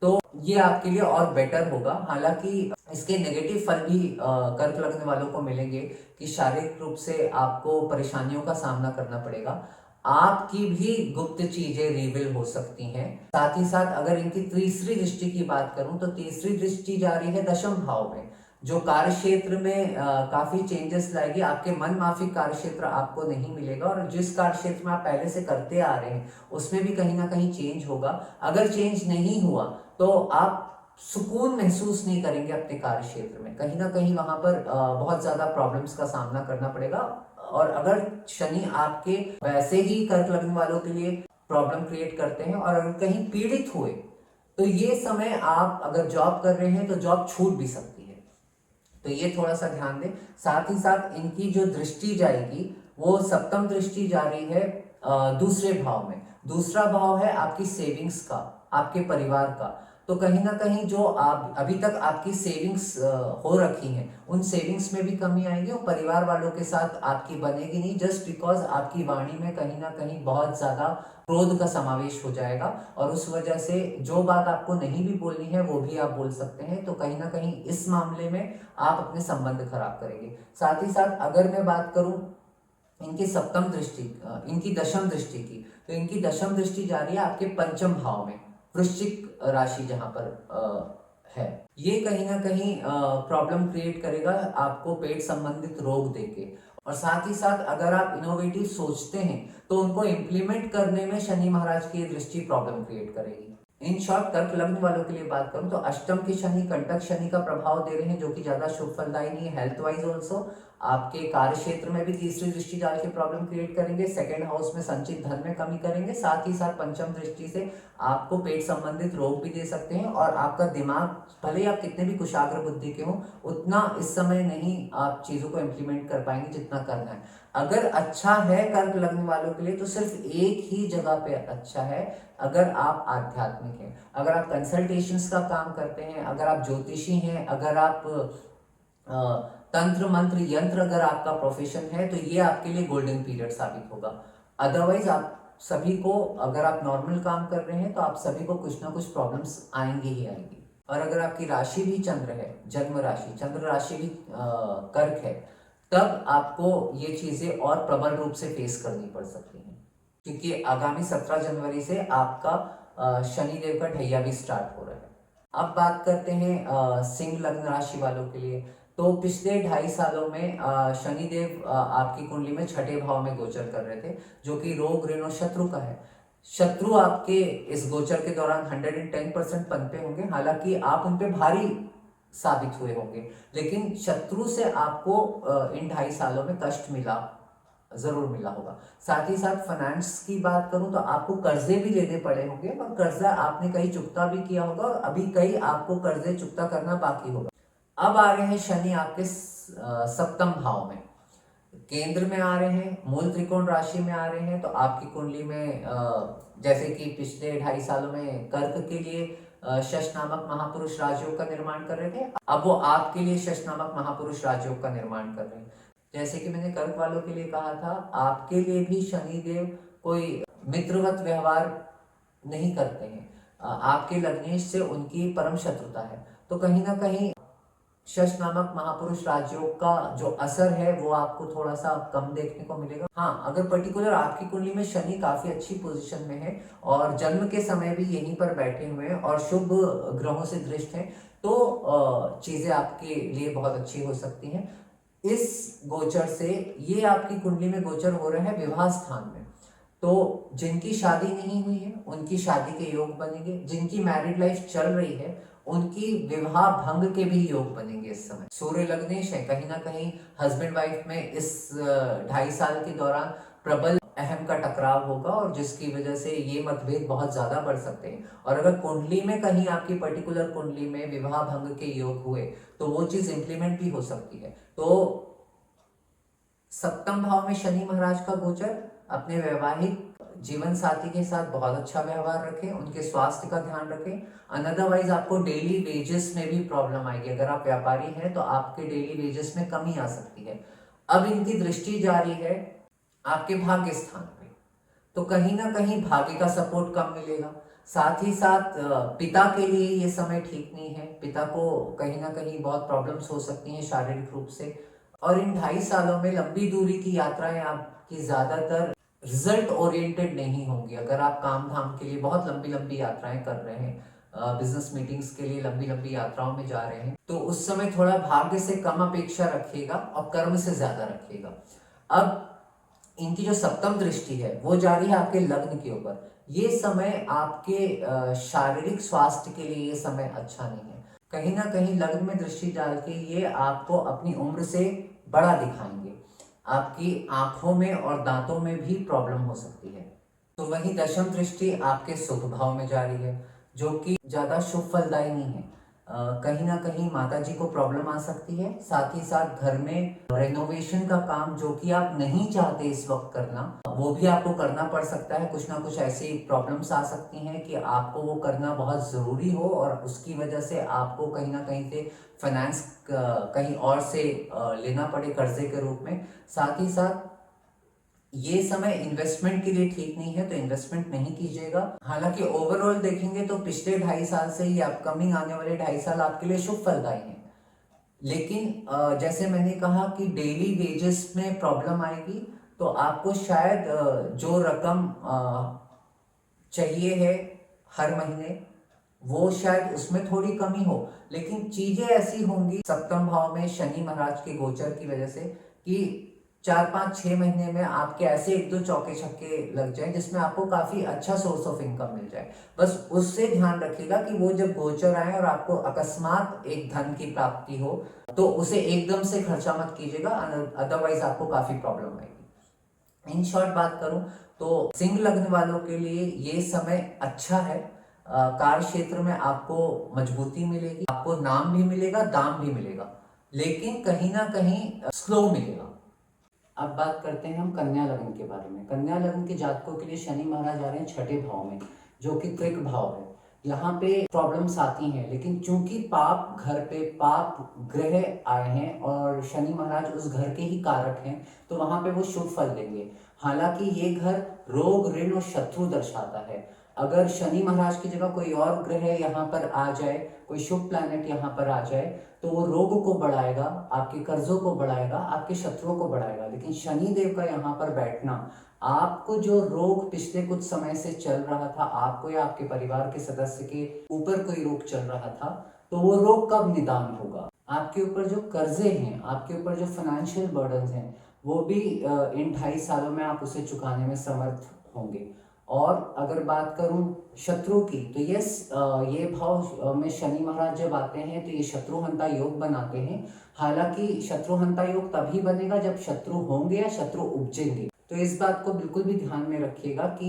तो ये आपके लिए और बेटर होगा। हालांकि इसके नेगेटिव फल भी कर्क लग्न वालों को मिलेंगे कि शारीरिक रूप से आपको परेशानियों का सामना करना पड़ेगा, आपकी भी गुप्त चीजें रिवील हो सकती हैं। साथ ही साथ अगर इनकी तीसरी दृष्टि की बात करूं, तो तीसरी दृष्टि जा रही है दशम भाव में, जो कार्य क्षेत्र में काफी चेंजेस लाएगी। आपके मन माफिक कार्य क्षेत्र आपको नहीं मिलेगा, और जिस कार्य क्षेत्र में आप पहले से करते आ रहे हैं उसमें भी कहीं ना कहीं चेंज होगा। अगर चेंज नहीं हुआ तो आप सुकून महसूस नहीं करेंगे अपने कार्य क्षेत्र में, कहीं ना कहीं वहां पर बहुत ज्यादा प्रॉब्लम्स का सामना करना पड़ेगा। और अगर शनि आपके वैसे ही कर्क लग्न वालों के लिए प्रॉब्लम क्रिएट करते हैं, और अगर कहीं पीड़ित हुए, तो ये समय आप अगर जॉब कर रहे हैं तो जॉब छूट भी सकती है, तो ये थोड़ा सा ध्यान दें। साथ ही साथ इनकी जो दृष्टि जाएगी वो सप्तम दृष्टि जा रही है दूसरे भाव में। दूसरा भाव है आपकी सेविंग्स का, आपके परिवार का। तो कहीं ना कहीं जो आप अभी तक आपकी सेविंग्स हो रखी हैं, उन सेविंग्स में भी कमी आएगी, और परिवार वालों के साथ आपकी बनेगी नहीं, जस्ट बिकॉज आपकी वाणी में कहीं ना कहीं बहुत ज्यादा क्रोध का समावेश हो जाएगा, और उस वजह से जो बात आपको नहीं भी बोलनी है वो भी आप बोल सकते हैं। तो कहीं ना कहीं इस मामले में आप अपने संबंध खराब करेंगे। साथ ही साथ अगर मैं बात करूं इनकी सप्तम दृष्टि, इनकी दशम दृष्टि की, तो इनकी दशम दृष्टि जा रही है आपके पंचम भाव में, वृश्चिक राशि जहां पर है। ये कहीं ना कहीं प्रॉब्लम क्रिएट करेगा आपको पेट संबंधित रोग देके। और साथ ही साथ अगर आप इनोवेटिव सोचते हैं तो उनको इम्प्लीमेंट करने में शनि महाराज की दृष्टि प्रॉब्लम क्रिएट करेगी। इन शॉर्ट, कर्क लग्न वालों के लिए बात करूं तो अष्टम की शनि कंटक शनि का प्रभाव दे रहे हैं, जो कि ज्यादा शुभ फलदायी नहीं है। हेल्थ वाइज ऑल्सो आपके कार्य क्षेत्र में भी तीसरी दृष्टि डाल के प्रॉब्लम क्रिएट करेंगे, सेकंड हाउस में संचित धन में कमी करेंगे, साथ ही साथ पंचम दृष्टि से आपको पेट संबंधित रोग भी दे सकते हैं। और आपका दिमाग, भले ही आप कितने भी कुशाग्र बुद्धि के हो, उतना इस समय नहीं आप चीजों को इम्प्लीमेंट कर पाएंगे जितना करना है। अगर अच्छा है कर्क लग्न वालों के लिए तो सिर्फ एक ही जगह पे अच्छा है, अगर आप आध्यात्मिक हैं, अगर आप कंसल्टेशंस का काम करते हैं, अगर आप ज्योतिषी हैं, अगर आप तंत्र मंत्र यंत्र अगर आपका प्रोफेशन है, तो ये आपके लिए गोल्डन पीरियड साबित होगा। अदरवाइज आप सभी को, अगर आप नॉर्मल काम कर रहे हैं तो आप सभी को कुछ ना कुछ प्रॉब्लम्स आएंगी ही आएंगी। और अगर आपकी राशि भी चंद्र है, जन्म राशि चंद्र राशि भी कर्क है, तब आपको ये चीजें और प्रबल रूप से फेस करनी पड़ सकती हैं, क्योंकि आगामी 17 जनवरी से आपका शनिदेव का ढैया भी स्टार्ट हो रहा है। अब बात करते हैं सिंह लग्न राशि वालों के लिए। तो पिछले 2.5 सालों में शनिदेव आपकी कुंडली में छठे भाव में गोचर कर रहे थे, जो कि रोग ऋण और शत्रु का है। शत्रु आपके इस गोचर के दौरान 110% पनपे होंगे, हालांकि आप उन पे भारी साबित हुए होंगे, लेकिन शत्रु से आपको इन 2.5 सालों में कष्ट मिला, जरूर मिला होगा। साथ ही साथ फाइनेंस की बात करूं तो आपको कर्जे भी लेने पड़े होंगे, और कर्जा आपने कहीं चुकता भी किया होगा, और अभी कहीं आपको कर्जे चुकता करना बाकी होगा। अब आ रहे हैं शनि आपके सप्तम भाव में, केंद्र में आ रहे हैं, मूल त्रिकोण राशि में आ रहे हैं। तो आपकी कुंडली में जैसे कि पिछले 2.5 सालों में कर्क के लिए शश नामक महापुरुष राजयोग का निर्माण कर रहे थे, अब वो आपके लिए शश नामक महापुरुष राजयोग का निर्माण कर रहे हैं। जैसे कि मैंने कर्क वालों के लिए कहा था, आपके लिए भी शनिदेव कोई मित्रवत व्यवहार नहीं करते हैं, आपके लग्नेश से उनकी परम शत्रुता है। तो कहीं ना कहीं शश नामक महापुरुष राजयोग का जो असर है वो आपको थोड़ा सा कम देखने को मिलेगा। हाँ, अगर पर्टिकुलर आपकी कुंडली में शनि काफी अच्छी पोजीशन में है और जन्म के समय भी यहीं पर बैठे हुए हैं और शुभ ग्रहों से दृष्ट हैं, तो चीजें आपके लिए बहुत अच्छी हो सकती हैं। इस गोचर से ये आपकी कुंडली में गोचर हो रहे हैं विवाह स्थान में, तो जिनकी शादी नहीं हुई है उनकी शादी के योग बनेंगे, जिनकी मैरिड लाइफ चल रही है उनकी विवाह भंग के भी योग बनेंगे। इस समय सूर्य लग्नेश है, कहीं ना कहीं हस्बैंड वाइफ में इस 2.5 साल के दौरान प्रबल अहम का टकराव होगा और जिसकी वजह से ये मतभेद बहुत ज्यादा बढ़ सकते हैं। और अगर कुंडली में कहीं आपकी पर्टिकुलर कुंडली में विवाह भंग के योग हुए तो वो चीज इंप्लीमेंट भी हो सकती है। तो सप्तम भाव में शनि महाराज का गोचर, अपने वैवाहिक जीवन साथी के साथ बहुत अच्छा व्यवहार रखें, उनके स्वास्थ्य का ध्यान रखें। अनदरवाइज आपको डेली वेजेस में भी प्रॉब्लम आएगी। अगर आप व्यापारी हैं तो आपके डेली वेजेस में कमी आ सकती है। अब इनकी दृष्टि जारी है आपके भाग्य स्थान पे, तो कहीं ना कहीं भाग्य का सपोर्ट कम मिलेगा। साथ ही साथ पिता के लिए ये समय ठीक नहीं है, पिता को कहीं ना कहीं बहुत प्रॉब्लम्स हो सकती हैं शारीरिक रूप से। और इन 2.5 सालों में लंबी दूरी की यात्राएं आपकी ज्यादातर रिजल्ट ओरिएंटेड नहीं होंगी। अगर आप काम धाम के लिए बहुत लंबी लंबी यात्राएं कर रहे हैं, बिजनेस मीटिंग्स के लिए लंबी लंबी यात्राओं में जा रहे हैं, तो उस समय थोड़ा भाग्य से कम अपेक्षा रखिएगा और कर्म से ज्यादा रखिएगा। अब इनकी जो सप्तम दृष्टि है वो जारी है आपके लग्न के ऊपर। ये समय आपके शारीरिक स्वास्थ्य के लिए ये समय अच्छा नहीं है। कहीं ना कहीं लग्न में दृष्टि डाल के ये आपको अपनी उम्र से बड़ा दिखाएंगे, आपकी आंखों में और दांतों में भी प्रॉब्लम हो सकती है। तो वही दशम दृष्टि आपके शुभ भाव में जारी है जो कि ज्यादा शुभ फलदायी नहीं है। कहीं ना कहीं माता जी को प्रॉब्लम आ सकती है। साथ ही साथ घर में रेनोवेशन का काम जो कि आप नहीं चाहते इस वक्त करना, वो भी आपको करना पड़ सकता है। कुछ ना कुछ ऐसी प्रॉब्लम्स आ सकती हैं कि आपको वो करना बहुत ज़रूरी हो और उसकी वजह से आपको कहीं ना कहीं से फाइनेंस कहीं और से लेना पड़े कर्जे के रूप में। साथ ही साथ ये समय इन्वेस्टमेंट के लिए ठीक नहीं है, तो इन्वेस्टमेंट नहीं कीजिएगा। हालांकि ओवरऑल देखेंगे तो पिछले 2.5 साल से ही अपकमिंग आने वाले 2.5 साल आपके लिए शुभ फलदायी हैं। लेकिन जैसे मैंने कहा कि डेली वेजेस में प्रॉब्लम आएगी, तो आपको शायद जो रकम चाहिए है हर महीने वो शायद उसमें थोड़ी कमी हो, लेकिन चीजें ऐसी होंगी सप्तम भाव में शनि महाराज के गोचर की वजह से कि 4-5-6 महीने में आपके ऐसे 1-2 चौके छक्के लग जाए जिसमें आपको काफी अच्छा सोर्स ऑफ इनकम मिल जाए। बस उससे ध्यान रखिएगा कि वो जब गोचर आए और आपको अकस्मात एक धन की प्राप्ति हो तो उसे एकदम से खर्चा मत कीजिएगा, अदरवाइज आपको काफी प्रॉब्लम आएगी। इन शॉर्ट बात करूं तो सिंह लग्न वालों के लिए ये समय अच्छा है। कार्य क्षेत्र में आपको मजबूती मिलेगी, आपको नाम भी मिलेगा, दाम भी मिलेगा, लेकिन कहीं ना कहीं स्लो मिलेगा। अब बात करते हैं हम कन्या लग्न के बारे में। कन्या लग्न के जातकों के लिए शनि महाराज आ रहे हैं 6ठे भाव में जो कि कृक भाव है। यहाँ पे प्रॉब्लम्स आती हैं, लेकिन चूंकि पाप घर पे पाप ग्रह आए हैं और शनि महाराज उस घर के ही कारक हैं, तो वहां पे वो शुभ फल देंगे। हालांकि ये घर रोग ऋण और शत्रु दर्शाता है। अगर शनि महाराज की जगह कोई और ग्रह यहाँ पर आ जाए, कोई शुभ प्लैनेट यहाँ पर आ जाए, तो वो रोग को बढ़ाएगा, आपके कर्जों को बढ़ाएगा, आपके शत्रुओं को बढ़ाएगा। लेकिन शनि देव का यहाँ पर बैठना आपको जो रोग पिछले कुछ समय से चल रहा था, आपको या आपके परिवार के सदस्य के ऊपर कोई रोग चल रहा था, तो वो रोग कब निदान होगा। आपके ऊपर जो कर्जे हैं, आपके ऊपर जो फाइनेंशियल बर्डन हैं, वो भी इन 2.5 सालों में आप उसे चुकाने में समर्थ होंगे। और अगर बात करूं शत्रु की, तो ये भाव में शनि महाराज जब आते हैं तो ये शत्रुहंता योग बनाते हैं। हालांकि शत्रुहंता योग तभी बनेगा जब शत्रु होंगे या शत्रु उपजेंगे। तो इस बात को बिल्कुल भी ध्यान में रखिएगा कि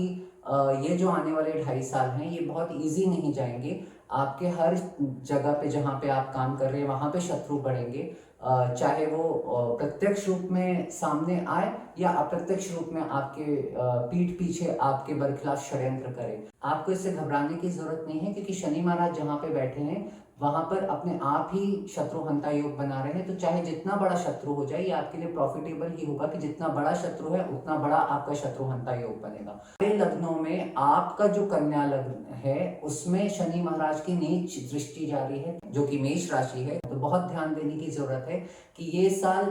ये जो आने वाले 2.5 साल हैं ये बहुत इजी नहीं जाएंगे। आपके हर जगह पे जहाँ पे आप काम कर रहे हैं वहाँ पे शत्रु बढ़ेंगे, चाहे वो प्रत्यक्ष रूप में सामने आए या अप्रत्यक्ष रूप में आपके पीठ पीछे आपके बरखिलाफ षड्यंत्र करें। आपको इससे घबराने की जरूरत नहीं है, क्योंकि शनि महाराज जहाँ पे बैठे हैं वहां पर अपने आप ही शत्रुहंता योग बना रहे हैं। तो चाहे जितना बड़ा शत्रु हो जाए, ये आपके लिए प्रॉफिटेबल ही होगा कि जितना बड़ा शत्रु है उतना बड़ा आपका शत्रुहंता योग बनेगा। लग्नों में आपका जो कन्या लग्न है उसमें शनि महाराज की नीच दृष्टि जारी है, जो कि मेष राशि है। तो बहुत ध्यान देने की जरूरत है कि ये साल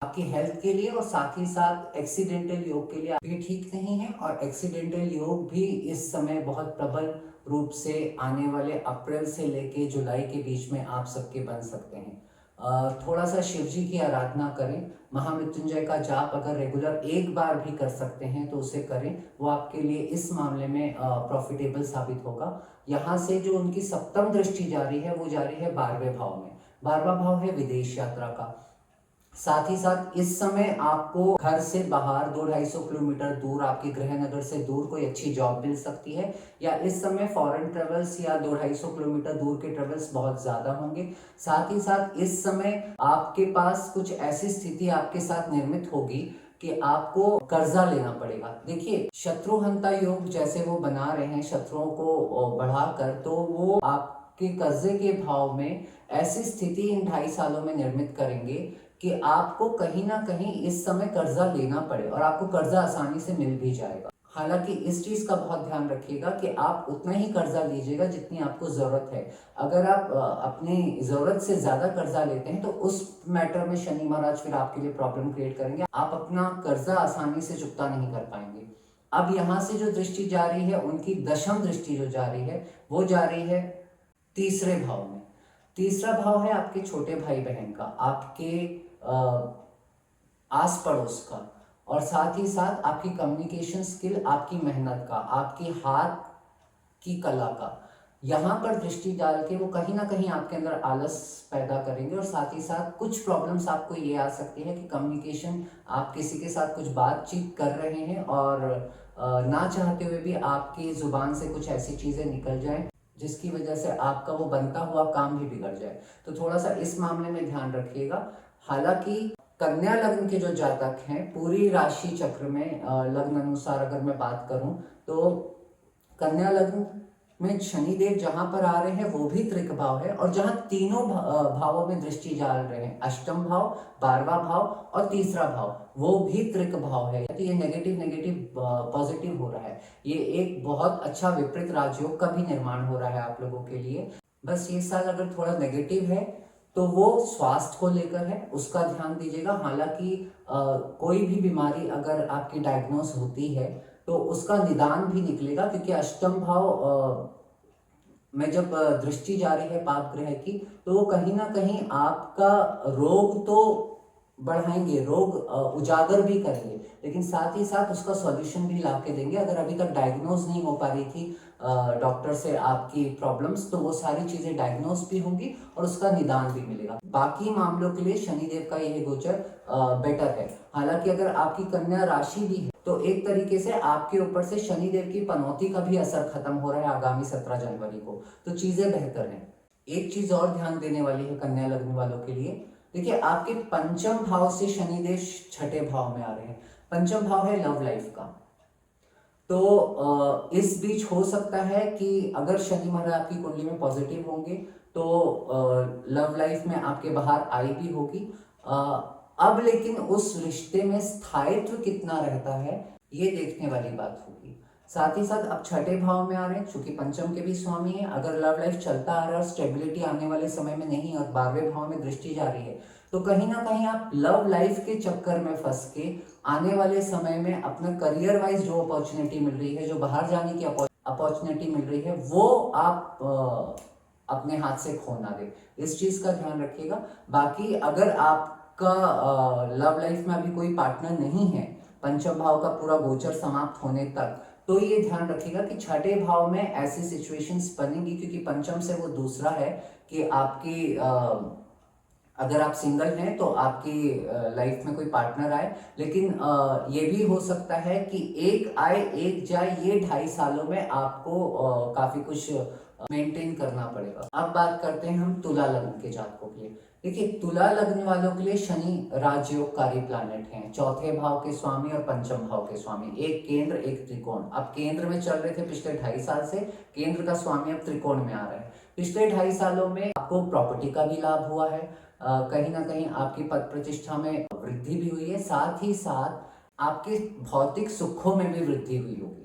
आपकी हेल्थ के लिए और साथ ही साथ एक्सीडेंटल योग के लिए भी ठीक नहीं है, और एक्सीडेंटल योग भी इस समय बहुत प्रबल रूप से आने वाले अप्रैल से लेके जुलाई के बीच में आप सबके बन सकते हैं। थोड़ा सा शिव जी की आराधना करें, महामृत्युंजय का जाप अगर रेगुलर एक बार भी कर सकते हैं तो उसे करें, वो आपके लिए इस मामले में प्रॉफिटेबल साबित होगा। यहाँ से जो उनकी सप्तम दृष्टि जारी है वो जारी है 12वें भाव में। 12वां भाव है विदेश यात्रा का। साथ ही साथ इस समय आपको घर से बाहर 200-250 किलोमीटर दूर, आपके गृह नगर से दूर कोई अच्छी जॉब मिल सकती है, या इस समय फॉरेन ट्रेवल्स या 200-250 किलोमीटर दूर के ट्रेवल्स बहुत ज्यादा होंगे। साथ ही साथ इस समय आपके पास कुछ ऐसी स्थिति आपके साथ निर्मित होगी कि आपको कर्जा लेना पड़ेगा। देखिए, शत्रुहंता योग जैसे वो बना रहे हैं शत्रुओं को बढ़ाकर, तो वो आपके कर्जे के भाव में ऐसी स्थिति इन 2.5 सालों में निर्मित करेंगे कि आपको कहीं ना कहीं इस समय कर्जा लेना पड़े, और आपको कर्जा आसानी से मिल भी जाएगा। हालांकि इस चीज का बहुत ध्यान रखिएगा कि आप उतना ही कर्जा लीजिएगा जितनी आपको जरूरत है। अगर आप अपनी जरूरत से ज्यादा कर्जा लेते हैं तो उस मैटर में शनि महाराज फिर आपके लिए प्रॉब्लम क्रिएट करेंगे, आप अपना कर्जा आसानी से चुकता नहीं कर पाएंगे। अब यहाँ से जो दृष्टि जारी है, उनकी दशम दृष्टि जो जारी है वो जारी है तीसरे भाव में। तीसरा भाव है आपके छोटे भाई बहन का, आपके आस पड़ोस का, और साथ ही साथ आपकी कम्युनिकेशन स्किल, आपकी मेहनत का, आपकी हाथ की कला का। यहाँ पर दृष्टि डाल के वो कहीं ना कहीं आपके अंदर आलस पैदा करेंगे, और साथ ही साथ कुछ प्रॉब्लम्स आपको ये आ सकती है कि कम्युनिकेशन, आप किसी के साथ कुछ बातचीत कर रहे हैं और ना चाहते हुए भी आपकी जुबान से कुछ ऐसी चीजें निकल जाए जिसकी वजह से आपका वो बनता हुआ काम भी बिगड़ जाए। तो थोड़ा सा इस मामले में ध्यान रखिएगा। हालांकि कन्या लग्न के जो जातक हैं, पूरी राशि चक्र में लग्न अनुसार अगर मैं बात करूं तो कन्या लग्न में शनिदेव जहां पर आ रहे हैं वो भी त्रिक भाव है, और जहां तीनों भावों में दृष्टि डाल रहे हैं, अष्टम भाव, 12वां भाव और तीसरा भाव, वो भी त्रिक भाव है। तो ये नेगेटिव नेगेटिव पॉजिटिव हो रहा है। ये एक बहुत अच्छा विपरीत राजयोग का भी निर्माण हो रहा है आप लोगों के लिए। बस ये साल अगर थोड़ा नेगेटिव है तो वो स्वास्थ्य को लेकर है, उसका ध्यान दीजिएगा। हालांकि कोई भी बीमारी अगर आपकी डायग्नोस होती है तो उसका निदान भी निकलेगा, क्योंकि अष्टम भाव में जब दृष्टि जारी है पाप ग्रह की, तो वो कहीं ना कहीं आपका रोग तो बढ़ाएंगे, रोग उजागर भी करेंगे, लेकिन साथ ही साथ उसका सॉल्यूशन भी ला के देंगे। अगर अभी तक डायग्नोज नहीं हो पा रही थी डॉक्टर से आपकी प्रॉब्लम्स, तो वो सारी चीजें डायग्नोज भी होंगी और उसका निदान भी मिलेगा। बाकी मामलों के लिए शनिदेव का यह गोचर बेटर है। हालांकि अगर आपकी कन्या राशि भी है तो एक तरीके से आपके ऊपर से शनिदेव की पनौती का भी असर खत्म हो रहा है आगामी 17 जनवरी को, तो चीजें बेहतर हैं। एक चीज और ध्यान देने वाली है कन्या लग्न वालों के लिए। देखिए, आपके पंचम भाव से शनिदेव छठे भाव में आ रहे हैं। पंचम भाव है लव लाइफ का। तो इस बीच हो सकता है कि अगर शनि महाराज आपकी कुंडली में पॉजिटिव होंगे तो लव लाइफ में आपके बाहर आई भी होगी। अब लेकिन उस रिश्ते में स्थायित्व कितना रहता है ये देखने वाली बात होगी। साथ ही साथ अब छठे भाव में आ रहे हैं, चूंकि पंचम के भी स्वामी है। अगर लव लाइफ चलता आ रहा है और स्टेबिलिटी आने वाले समय में नहीं, और 12वें भाव में दृष्टि जा रही है, तो कहीं ना कहीं आप लव लाइफ के चक्कर में फंस के आने वाले समय में अपना करियर वाइज जो अपॉर्चुनिटी मिल रही है, जो बाहर जाने की अपॉर्चुनिटी मिल रही है, वो आप अपने हाथ से खो ना दे, इस चीज का ध्यान रखिएगा। बाकी अगर आपका लव लाइफ में अभी कोई पार्टनर नहीं है पंचम भाव का पूरा गोचर समाप्त होने तक, तो ये ध्यान रखिएगा कि छठे भाव में ऐसी सिचुएशंस बनेंगी, क्योंकि पंचम से वो दूसरा है कि आपकी अगर आप सिंगल हैं तो आपकी लाइफ में कोई पार्टनर आए, लेकिन ये भी हो सकता है कि एक आए एक जाए, ये 2.5 सालों में आपको काफी कुछ मेंटेन करना पड़ेगा। अब बात करते हैं हम तुला लग्न के जातकों के लिए। देखिए, तुला लग्न वालों के लिए शनि राजयोगकारी प्लैनेट हैं, चौथे भाव के स्वामी और पंचम भाव के स्वामी, एक केंद्र एक त्रिकोण। अब केंद्र में चल रहे थे पिछले 2.5 साल से, केंद्र का स्वामी अब त्रिकोण में आ रहा है। पिछले 2.5 सालों में आपको प्रॉपर्टी का भी लाभ हुआ है, कहीं ना कहीं आपकी पद प्रतिष्ठा में वृद्धि भी हुई है, साथ ही साथ आपके भौतिक सुखों में भी वृद्धि हुई होगी।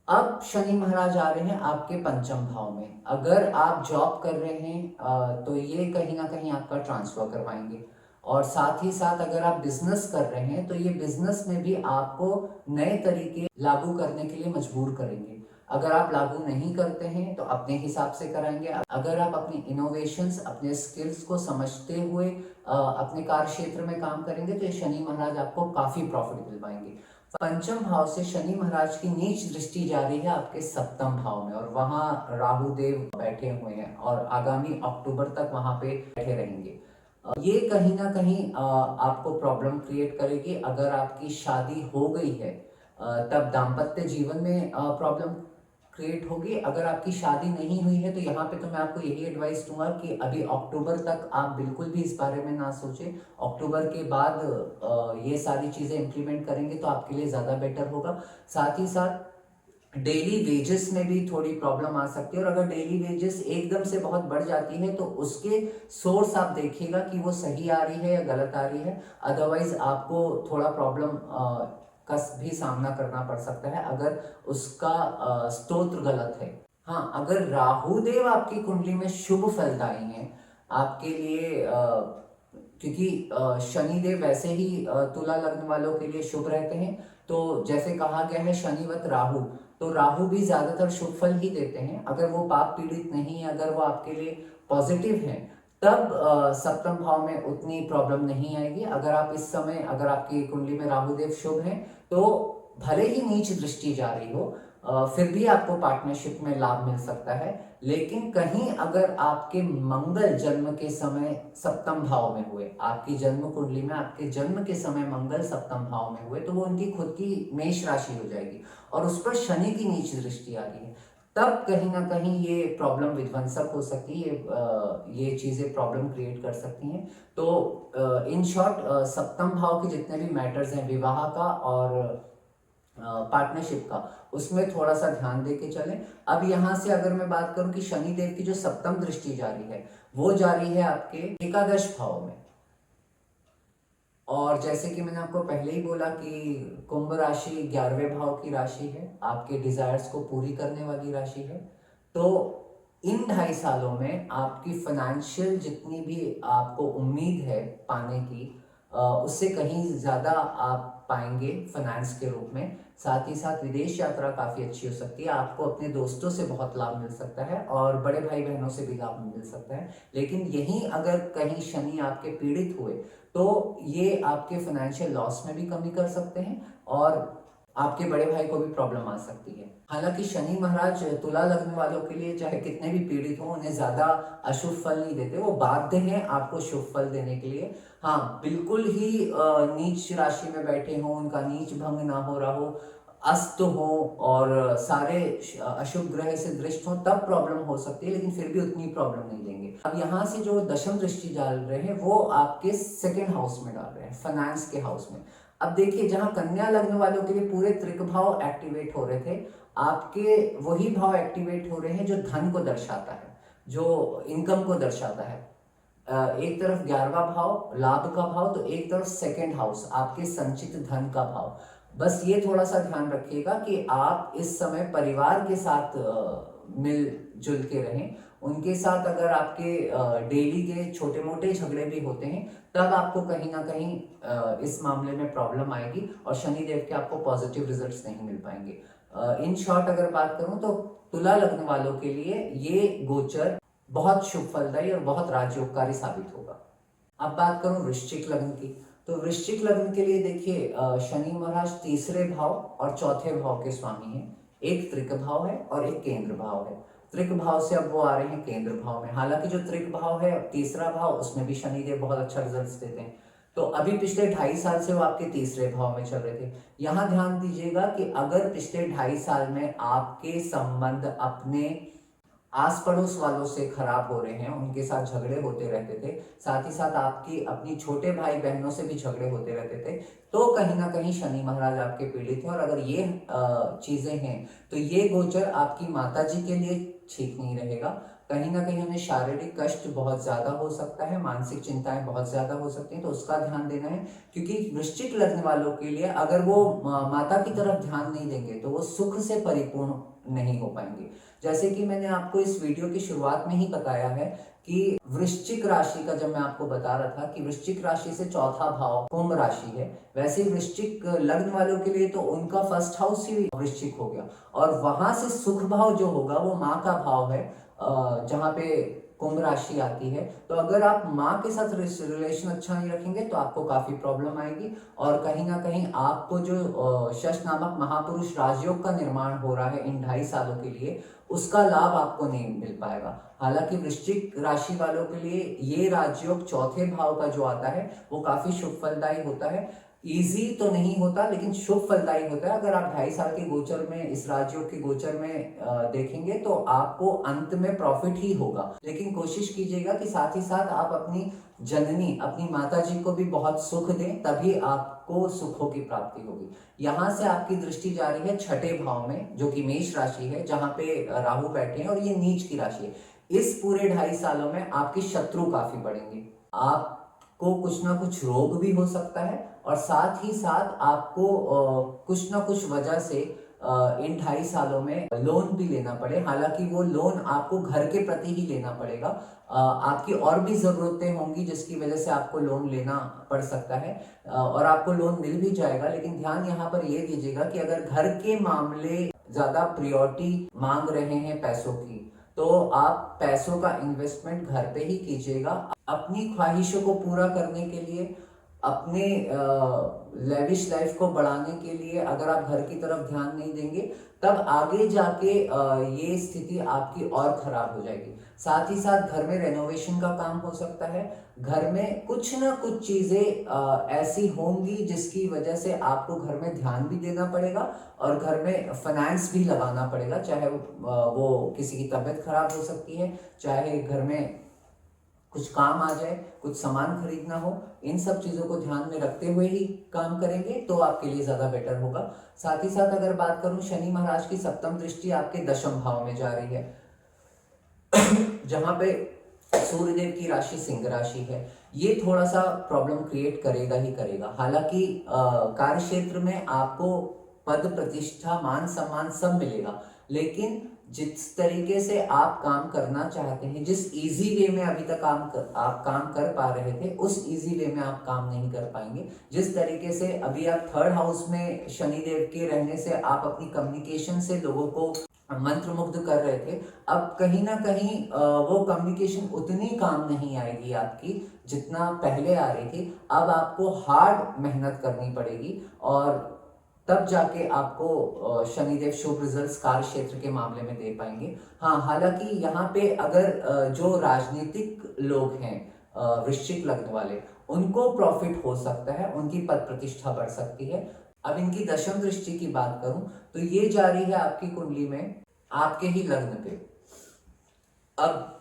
अब शनि महाराज आ रहे हैं आपके पंचम भाव में। अगर आप जॉब कर रहे हैं तो ये कहीं ना कहीं आपका ट्रांसफर करवाएंगे, और साथ ही साथ अगर आप बिजनेस कर रहे हैं तो ये बिजनेस में भी आपको नए तरीके लागू करने के लिए मजबूर करेंगे। अगर आप लागू नहीं करते हैं तो अपने हिसाब से कराएंगे। अगर आप अपनी इनोवेशंस, अपने स्किल्स को समझते हुए अपने कार्य क्षेत्र में काम करेंगे तो ये शनि महाराज आपको काफी प्रॉफिट दिलवाएंगे। पंचम भाव से शनि महाराज की नीच दृष्टि जा रही है आपके सप्तम भाव में, और वहां राहु देव बैठे हुए हैं और आगामी अक्टूबर तक वहां पे बैठे रहेंगे। ये कहीं ना कहीं आपको प्रॉब्लम क्रिएट करेगी। अगर आपकी शादी हो गई है तब दाम्पत्य जीवन में प्रॉब्लम क्रिएट होगी। अगर आपकी शादी नहीं हुई है तो यहाँ पे तो मैं आपको यही एडवाइस दूंगा कि अभी अक्टूबर तक आप बिल्कुल भी इस बारे में ना सोचें। अक्टूबर के बाद ये सारी चीज़ें इम्प्लीमेंट करेंगे तो आपके लिए ज़्यादा बेटर होगा। साथ ही साथ डेली वेजेस में भी थोड़ी प्रॉब्लम आ सकती है, और अगर डेली वेजेस एकदम से बहुत बढ़ जाती है तो उसके सोर्स आप देखिएगा कि वो सही आ रही है या गलत आ रही है। अदरवाइज आपको थोड़ा प्रॉब्लम का भी सामना करना पड़ सकता है अगर उसका स्तोत्र गलत है। हाँ, अगर राहु देव आपकी कुंडली में शुभ फलदायी हैं आपके लिए, क्योंकि शनि देव वैसे ही तुला लग्न वालों के लिए शुभ रहते हैं, तो जैसे कहा गया है शनिवत राहु, तो राहु भी ज्यादातर शुभ फल ही देते हैं। अगर वो पाप पीड़ित नहीं है, अगर वो आपके लिए पॉजिटिव हैं, तब सप्तम भाव में उतनी प्रॉब्लम नहीं आएगी। अगर आप इस समय, अगर आपकी कुंडली में राहुदेव शुभ हैं तो भले ही नीच दृष्टि जा रही हो, फिर भी आपको पार्टनरशिप में लाभ मिल सकता है। लेकिन कहीं अगर आपके मंगल जन्म के समय सप्तम भाव में हुए, आपकी जन्म कुंडली में आपके जन्म के समय मंगल सप्तम भाव में हुए, तो वो उनकी खुद की मेष राशि हो जाएगी और उस पर शनि की नीच दृष्टि आ रही है। तब कहीं ना कहीं ये प्रॉब्लम विध्वंसक हो सकती है, ये चीजें प्रॉब्लम क्रिएट कर सकती हैं। तो इन शॉर्ट, सप्तम भाव के जितने भी मैटर्स हैं विवाह का और पार्टनरशिप का, उसमें थोड़ा सा ध्यान दे के चलें। अब यहाँ से अगर मैं बात करूं कि शनि देव की जो सप्तम दृष्टि जारी है वो जारी है आपके एकादश भाव में, और जैसे कि मैंने आपको पहले ही बोला कि कुंभ राशि 11वें भाव की राशि है, आपके डिजायर्स को पूरी करने वाली राशि है। तो इन 2.5 सालों में आपकी फाइनेंशियल जितनी भी आपको उम्मीद है पाने की, उससे कहीं ज़्यादा आप पाएंगे फाइनेंस के रूप में। साथ ही साथ विदेश यात्रा काफ़ी अच्छी हो सकती है, आपको अपने दोस्तों से बहुत लाभ मिल सकता है और बड़े भाई बहनों से भी लाभ मिल सकता है। लेकिन यहीं अगर कहीं शनि आपके पीड़ित हुए तो ये आपके फाइनेंशियल लॉस में भी कमी कर सकते हैं और आपके बड़े भाई को भी प्रॉब्लम आ सकती है। हालांकि शनि महाराज तुला लग्न वालों के लिए चाहे कितने भी पीड़ित हों, उन्हें ज्यादा अशुभ फल नहीं देते, वो बाध्य हैं आपको शुभ फल देने के लिए। हाँ, बिल्कुल ही नीच राशि में बैठे हों, उनका नीच भंग ना हो रहा हो, अस्त हो और सारे अशुभ ग्रह से दृष्ट हो, तब प्रॉब्लम हो सकती है, लेकिन फिर भी उतनी प्रॉब्लम नहीं देंगे। अब यहाँ से जो दशम दृष्टि डाल रहे हैं वो आपके सेकेंड हाउस में डाल रहे हैं, फाइनेंस के हाउस में। अब देखिए, जहां कन्या लग्न वालों के लिए पूरे त्रिक भाव एक्टिवेट हो रहे थे, आपके वही भाव एक्टिवेट हो रहे हैं जो धन को दर्शाता है, जो इनकम को दर्शाता है। एक तरफ 11वां भाव लाभ का भाव, तो एक तरफ सेकेंड हाउस आपके संचित धन का भाव। बस ये थोड़ा सा ध्यान रखिएगा कि आप इस समय परिवार के साथ मिलजुल के रहें। उनके साथ अगर आपके डेली के छोटे मोटे झगड़े भी होते हैं तब आपको कहीं ना कहीं इस मामले में प्रॉब्लम आएगी और शनिदेव के आपको पॉजिटिव रिजल्ट्स नहीं मिल पाएंगे। इन शॉर्ट अगर बात करूं तो तुला लग्न वालों के लिए ये गोचर बहुत शुभ फलदायी और बहुत राजयोगकारी साबित होगा। अब बात करूं वृश्चिक लग्न की, तो वृश्चिक लग्न के लिए देखिए, शनि महाराज तीसरे भाव और चौथे भाव के स्वामी हैं, एक त्रिक भाव है और एक केंद्र भाव है। त्रिक भाव से अब वो आ रहे हैं केंद्र भाव में। हालांकि जो त्रिक भाव है तीसरा भाव, उसमें भी शनिदेव बहुत अच्छा रिजल्ट देते हैं। तो अभी पिछले 2.5 साल से वो आपके तीसरे भाव में चल रहे थे। यहाँ ध्यान दीजिएगा कि अगर पिछले 2.5 साल में आपके संबंध अपने आस पड़ोस वालों से खराब हो रहे हैं, उनके साथ झगड़े होते रहते थे, साथ ही साथ आपकी अपनी छोटे भाई बहनों से भी झगड़े होते रहते थे, तो कहीं ना कहीं शनि महाराज आपके पीड़ित हैं। और अगर ये चीजें हैं तो ये गोचर आपकी माता जी के लिए ठीक नहीं रहेगा। कहीं ना कहीं उन्हें शारीरिक कष्ट बहुत ज्यादा हो सकता है, मानसिक चिंताएं बहुत ज्यादा हो सकती हैं, तो उसका ध्यान देना है। क्योंकि वृश्चिक लग्न वालों के लिए अगर वो माता की तरफ ध्यान नहीं देंगे तो वो सुख से परिपूर्ण नहीं हो पाएंगे। जैसे कि मैंने आपको इस वीडियो की शुरुआत में ही बताया है कि वृश्चिक राशि का, जब मैं आपको बता रहा था कि वृश्चिक राशि से चौथा भाव कुंभ राशि है, वैसे वृश्चिक लग्न वालों के लिए तो उनका फर्स्ट हाउस ही वृश्चिक हो गया, और वहां से सुख भाव जो होगा वो माँ का भाव है, जहाँ पे कुंभ राशि आती है। तो अगर आप माँ के साथ रिलेशन अच्छा नहीं रखेंगे तो आपको काफी प्रॉब्लम आएगी, और कहीं ना कहीं आपको जो शश नामक महापुरुष राजयोग का निर्माण हो रहा है इन 2.5 सालों के लिए, उसका लाभ आपको नहीं मिल पाएगा। हालांकि वृश्चिक राशि वालों के लिए ये राजयोग चौथे भाव का जो आता है वो काफी शुभ फलदायी होता है। इजी तो नहीं होता लेकिन शुभ फलदायी होता है। अगर आप 2.5 साल के गोचर में, इस राजयोग के गोचर में देखेंगे तो आपको अंत में प्रॉफिट ही होगा। लेकिन कोशिश कीजिएगा कि साथ ही साथ आप अपनी जननी, अपनी माता जी को भी बहुत सुख दें, तभी आपको सुखों की प्राप्ति होगी। यहाँ से आपकी दृष्टि जा रही है छठे भाव में, जो कि मेष राशि है, जहाँ पे राहु बैठे हैं और ये नीच की राशि है। इस पूरे 2.5 सालों में आपके शत्रु काफी बढ़ेंगे, आपको कुछ ना कुछ रोग भी हो सकता है, और साथ ही साथ आपको कुछ ना कुछ वजह से इन 2.5 सालों में लोन भी लेना पड़े। हालांकि वो लोन आपको घर के प्रति ही लेना पड़ेगा, आपकी और भी जरूरतें होंगी जिसकी वजह से आपको लोन लेना पड़ सकता है, और आपको लोन मिल भी जाएगा। लेकिन ध्यान यहाँ पर ये दीजिएगा कि अगर घर के मामले ज्यादा प्रायोरिटी मांग रहे हैं पैसों की, तो आप पैसों का इन्वेस्टमेंट घर पे ही कीजिएगा। अपनी ख्वाहिशों को पूरा करने के लिए, अपने लेविश लाइफ को बढ़ाने के लिए अगर आप घर की तरफ ध्यान नहीं देंगे, तब आगे जाके ये स्थिति आपकी और खराब हो जाएगी। साथ ही साथ घर में रेनोवेशन का काम हो सकता है, घर में कुछ ना कुछ चीजें ऐसी होंगी जिसकी वजह से आपको घर में ध्यान भी देना पड़ेगा, और घर में फाइनेंस भी लगाना पड़ेगा। चाहे वो किसी की तबीयत खराब हो सकती है, चाहे घर में कुछ काम आ जाए, कुछ सामान खरीदना हो, इन सब चीजों को ध्यान में रखते हुए ही काम करेंगे तो आपके लिए ज्यादा बेटर होगा। साथ ही साथ अगर बात करूं, शनि महाराज की सप्तम दृष्टि आपके दशम भाव में जा रही है, जहां पे सूर्यदेव की राशि सिंह राशि है। ये थोड़ा सा प्रॉब्लम क्रिएट करेगा ही करेगा। हालांकि कार्य क्षेत्र में आपको पद प्रतिष्ठा मान सम्मान सब मिलेगा, लेकिन जिस तरीके से आप काम करना चाहते हैं, जिस इजी वे में अभी तक आप काम कर पा रहे थे, उस इजी वे में आप काम नहीं कर पाएंगे। जिस तरीके से अभी आप थर्ड हाउस में शनिदेव के रहने से आप अपनी कम्युनिकेशन से लोगों को मंत्रमुग्ध कर रहे थे, अब कहीं ना कहीं वो कम्युनिकेशन उतनी काम नहीं आएगी आपकी जितना पहले आ रही थी। अब आपको हार्ड मेहनत करनी पड़ेगी, और तब जाके आपको शनिदेव शुभ रिजल्ट्स कार्य क्षेत्र के मामले में दे पाएंगे। हाँ, हालांकि यहाँ पे अगर जो राजनीतिक लोग हैं, वृश्चिक लग्न वाले, उनको प्रॉफिट हो सकता है, उनकी पद प्रतिष्ठा बढ़ सकती है। अब इनकी दशम दृष्टि की बात करूं तो ये जा रही है आपकी कुंडली में आपके ही लग्न पे। अब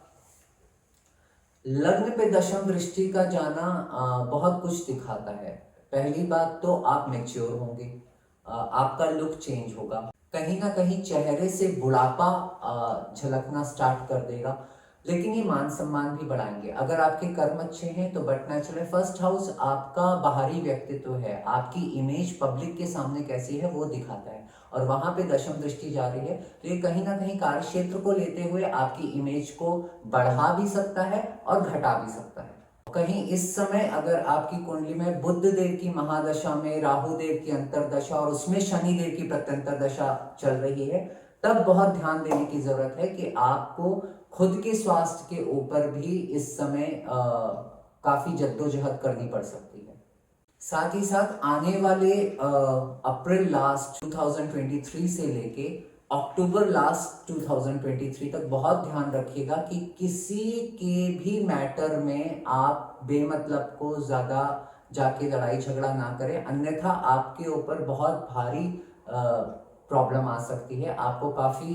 लग्न पे दशम दृष्टि का जाना बहुत कुछ दिखाता है। पहली बात तो आप मैच्योर होंगे, आपका लुक चेंज होगा, कहीं ना कहीं चेहरे से बुढ़ापा झलकना स्टार्ट कर देगा, लेकिन ये मान सम्मान भी बढ़ाएंगे। अगर आपके कर्म अच्छे हैं तो बट नेचुरल फर्स्ट हाउस आपका बाहरी व्यक्तित्व है, आपकी इमेज पब्लिक के सामने कैसी है वो दिखाता है, और वहां पे दशम दृष्टि जा रही है, तो ये कहीं ना कहीं कार्य क्षेत्र को लेते हुए आपकी इमेज को बढ़ा भी सकता है और घटा भी सकता है। कहीं इस समय अगर आपकी कुंडली में बुध देव की महादशा में राहु देव की अंतरदशा और उसमें शनि देव की प्रत्यंतर दशा चल रही है, तब बहुत ध्यान देने की जरूरत है कि आपको खुद के स्वास्थ्य के ऊपर भी इस समय काफी जद्दोजहद करनी पड़ सकती है। साथ ही साथ आने वाले अप्रैल लास्ट 2023 से लेके अक्टूबर लास्ट 2023 तक बहुत ध्यान रखिएगा कि किसी के भी मैटर में आप बेमतलब को ज़्यादा जाके लड़ाई झगड़ा ना करें, अन्यथा आपके ऊपर बहुत भारी प्रॉब्लम आ सकती है, आपको काफ़ी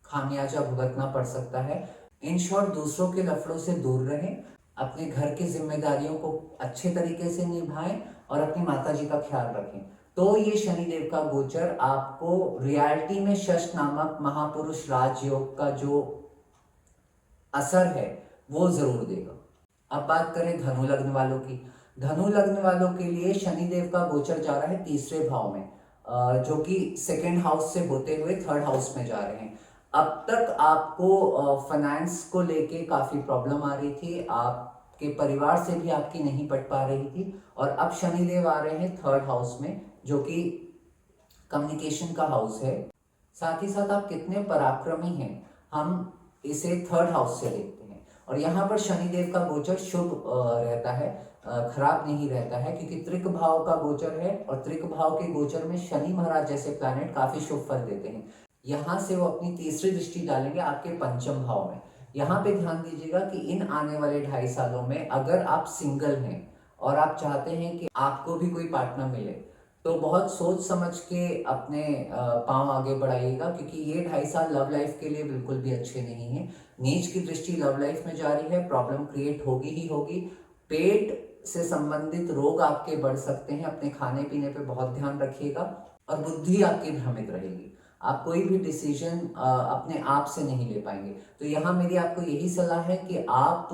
खामियाजा भुगतना पड़ सकता है। इन शॉर्ट, दूसरों के लफड़ों से दूर रहें, अपने घर की जिम्मेदारियों को अच्छे तरीके से निभाएं और अपनी माता जी का ख्याल रखें। तो ये शनिदेव का गोचर आपको रियलिटी में शश नामक महापुरुष राजयोग का जो असर है वो जरूर देगा। अब बात करें धनु लग्न वालों की। धनु लग्न वालों के लिए शनिदेव का गोचर जा रहा है तीसरे भाव में, जो कि सेकेंड हाउस से होते हुए थर्ड हाउस में जा रहे हैं। अब तक आपको फाइनेंस को लेके काफी प्रॉब्लम आ रही थी, आपके परिवार से भी आपकी नहीं पट पा रही थी, और अब शनिदेव आ रहे हैं थर्ड हाउस में, जो कि कम्युनिकेशन का हाउस है। साथ ही साथ आप कितने पराक्रमी हैं, हम इसे थर्ड हाउस से देखते हैं। और यहाँ पर शनिदेव का गोचर शुभ रहता है, खराब नहीं रहता है, क्योंकि त्रिक भाव का गोचर है, और त्रिक भाव के गोचर में शनि महाराज जैसे प्लैनेट काफी शुभ फल देते हैं। यहाँ से वो अपनी तीसरी दृष्टि डालेंगे आपके पंचम भाव में। यहाँ पे ध्यान दीजिएगा कि इन आने वाले 2.5 सालों में अगर आप सिंगल हैं और आप चाहते हैं कि आपको भी कोई पार्टनर मिले, तो बहुत सोच समझ के अपने पांव आगे बढ़ाइएगा, क्योंकि ये 2.5 साल लव लाइफ के लिए बिल्कुल भी अच्छे नहीं है। नीच की दृष्टि लव लाइफ में जा रही है, प्रॉब्लम क्रिएट होगी ही होगी। पेट से संबंधित रोग आपके बढ़ सकते हैं, अपने खाने पीने पे बहुत ध्यान रखिएगा, और बुद्धि आपकी भ्रमित रहेगी, आप कोई भी डिसीजन अपने आप से नहीं ले पाएंगे। तो यहाँ मेरी आपको यही सलाह है कि आप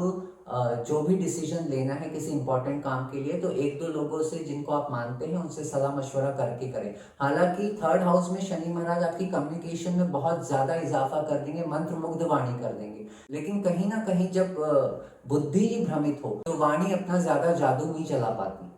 जो भी डिसीजन लेना है किसी इंपॉर्टेंट काम के लिए, तो 1-2 लोगों से जिनको आप मानते हैं उनसे सलाह मशवरा करके करें। हालांकि थर्ड हाउस में शनि महाराज आपकी कम्युनिकेशन में बहुत ज्यादा इजाफा कर देंगे, मंत्र मुग्ध वाणी कर देंगे, लेकिन कहीं ना कहीं जब बुद्धि ही भ्रमित हो तो वाणी अपना ज्यादा जादू नहीं चला पाती।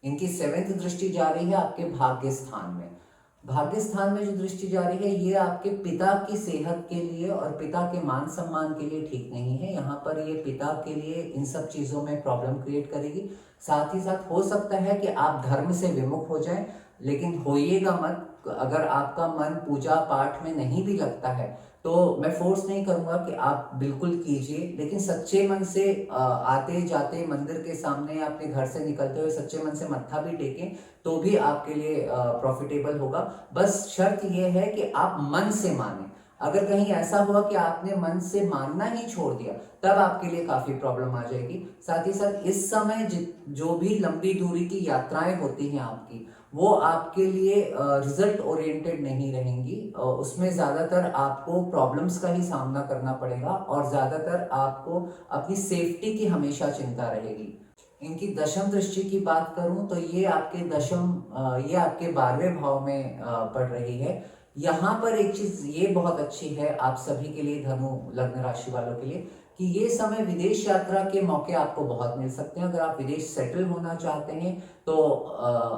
इनकी 7th दृष्टि जा रही है आपके भाग्य स्थान में। भाग्य स्थान में जो दृष्टि जा रही है ये आपके पिता की सेहत के लिए और पिता के मान सम्मान के लिए ठीक नहीं है। यहाँ पर ये पिता के लिए इन सब चीजों में प्रॉब्लम क्रिएट करेगी। साथ ही साथ हो सकता है कि आप धर्म से विमुख हो जाएं, लेकिन होइएगा मत। अगर आपका मन पूजा पाठ में नहीं भी लगता है तो मैं फोर्स नहीं करूंगा कि आप बिल्कुल कीजिए, लेकिन सच्चे मन से आते जाते मंदिर के सामने अपने घर से निकलते हुए सच्चे मन से मत्था भी टेकें तो भी आपके लिए प्रॉफिटेबल होगा। बस शर्त यह है कि आप मन से माने। अगर कहीं ऐसा हुआ कि आपने मन से मानना ही छोड़ दिया, तब आपके लिए काफी प्रॉब्लम आ जाएगी। साथ ही साथ इस समय जो भी लंबी दूरी की यात्राएं होती हैं आपकी, वो आपके लिए रिजल्ट ओरिएंटेड नहीं रहेंगी। उसमें ज़्यादातर आपको प्रॉब्लम्स का ही सामना करना पड़ेगा, और ज़्यादातर आपको अपनी सेफ्टी की हमेशा चिंता रहेगी। इनकी दशम दृष्टि की बात करूं तो ये आपके ये आपके 12वें भाव में पड़ रही है। यहाँ पर एक चीज ये बहुत अच्छी है आप सभी के लिए, धनु लग्न राशि वालों के लिए, कि ये समय विदेश यात्रा के मौके आपको बहुत मिल सकते हैं। अगर आप विदेश सेटल होना चाहते हैं तो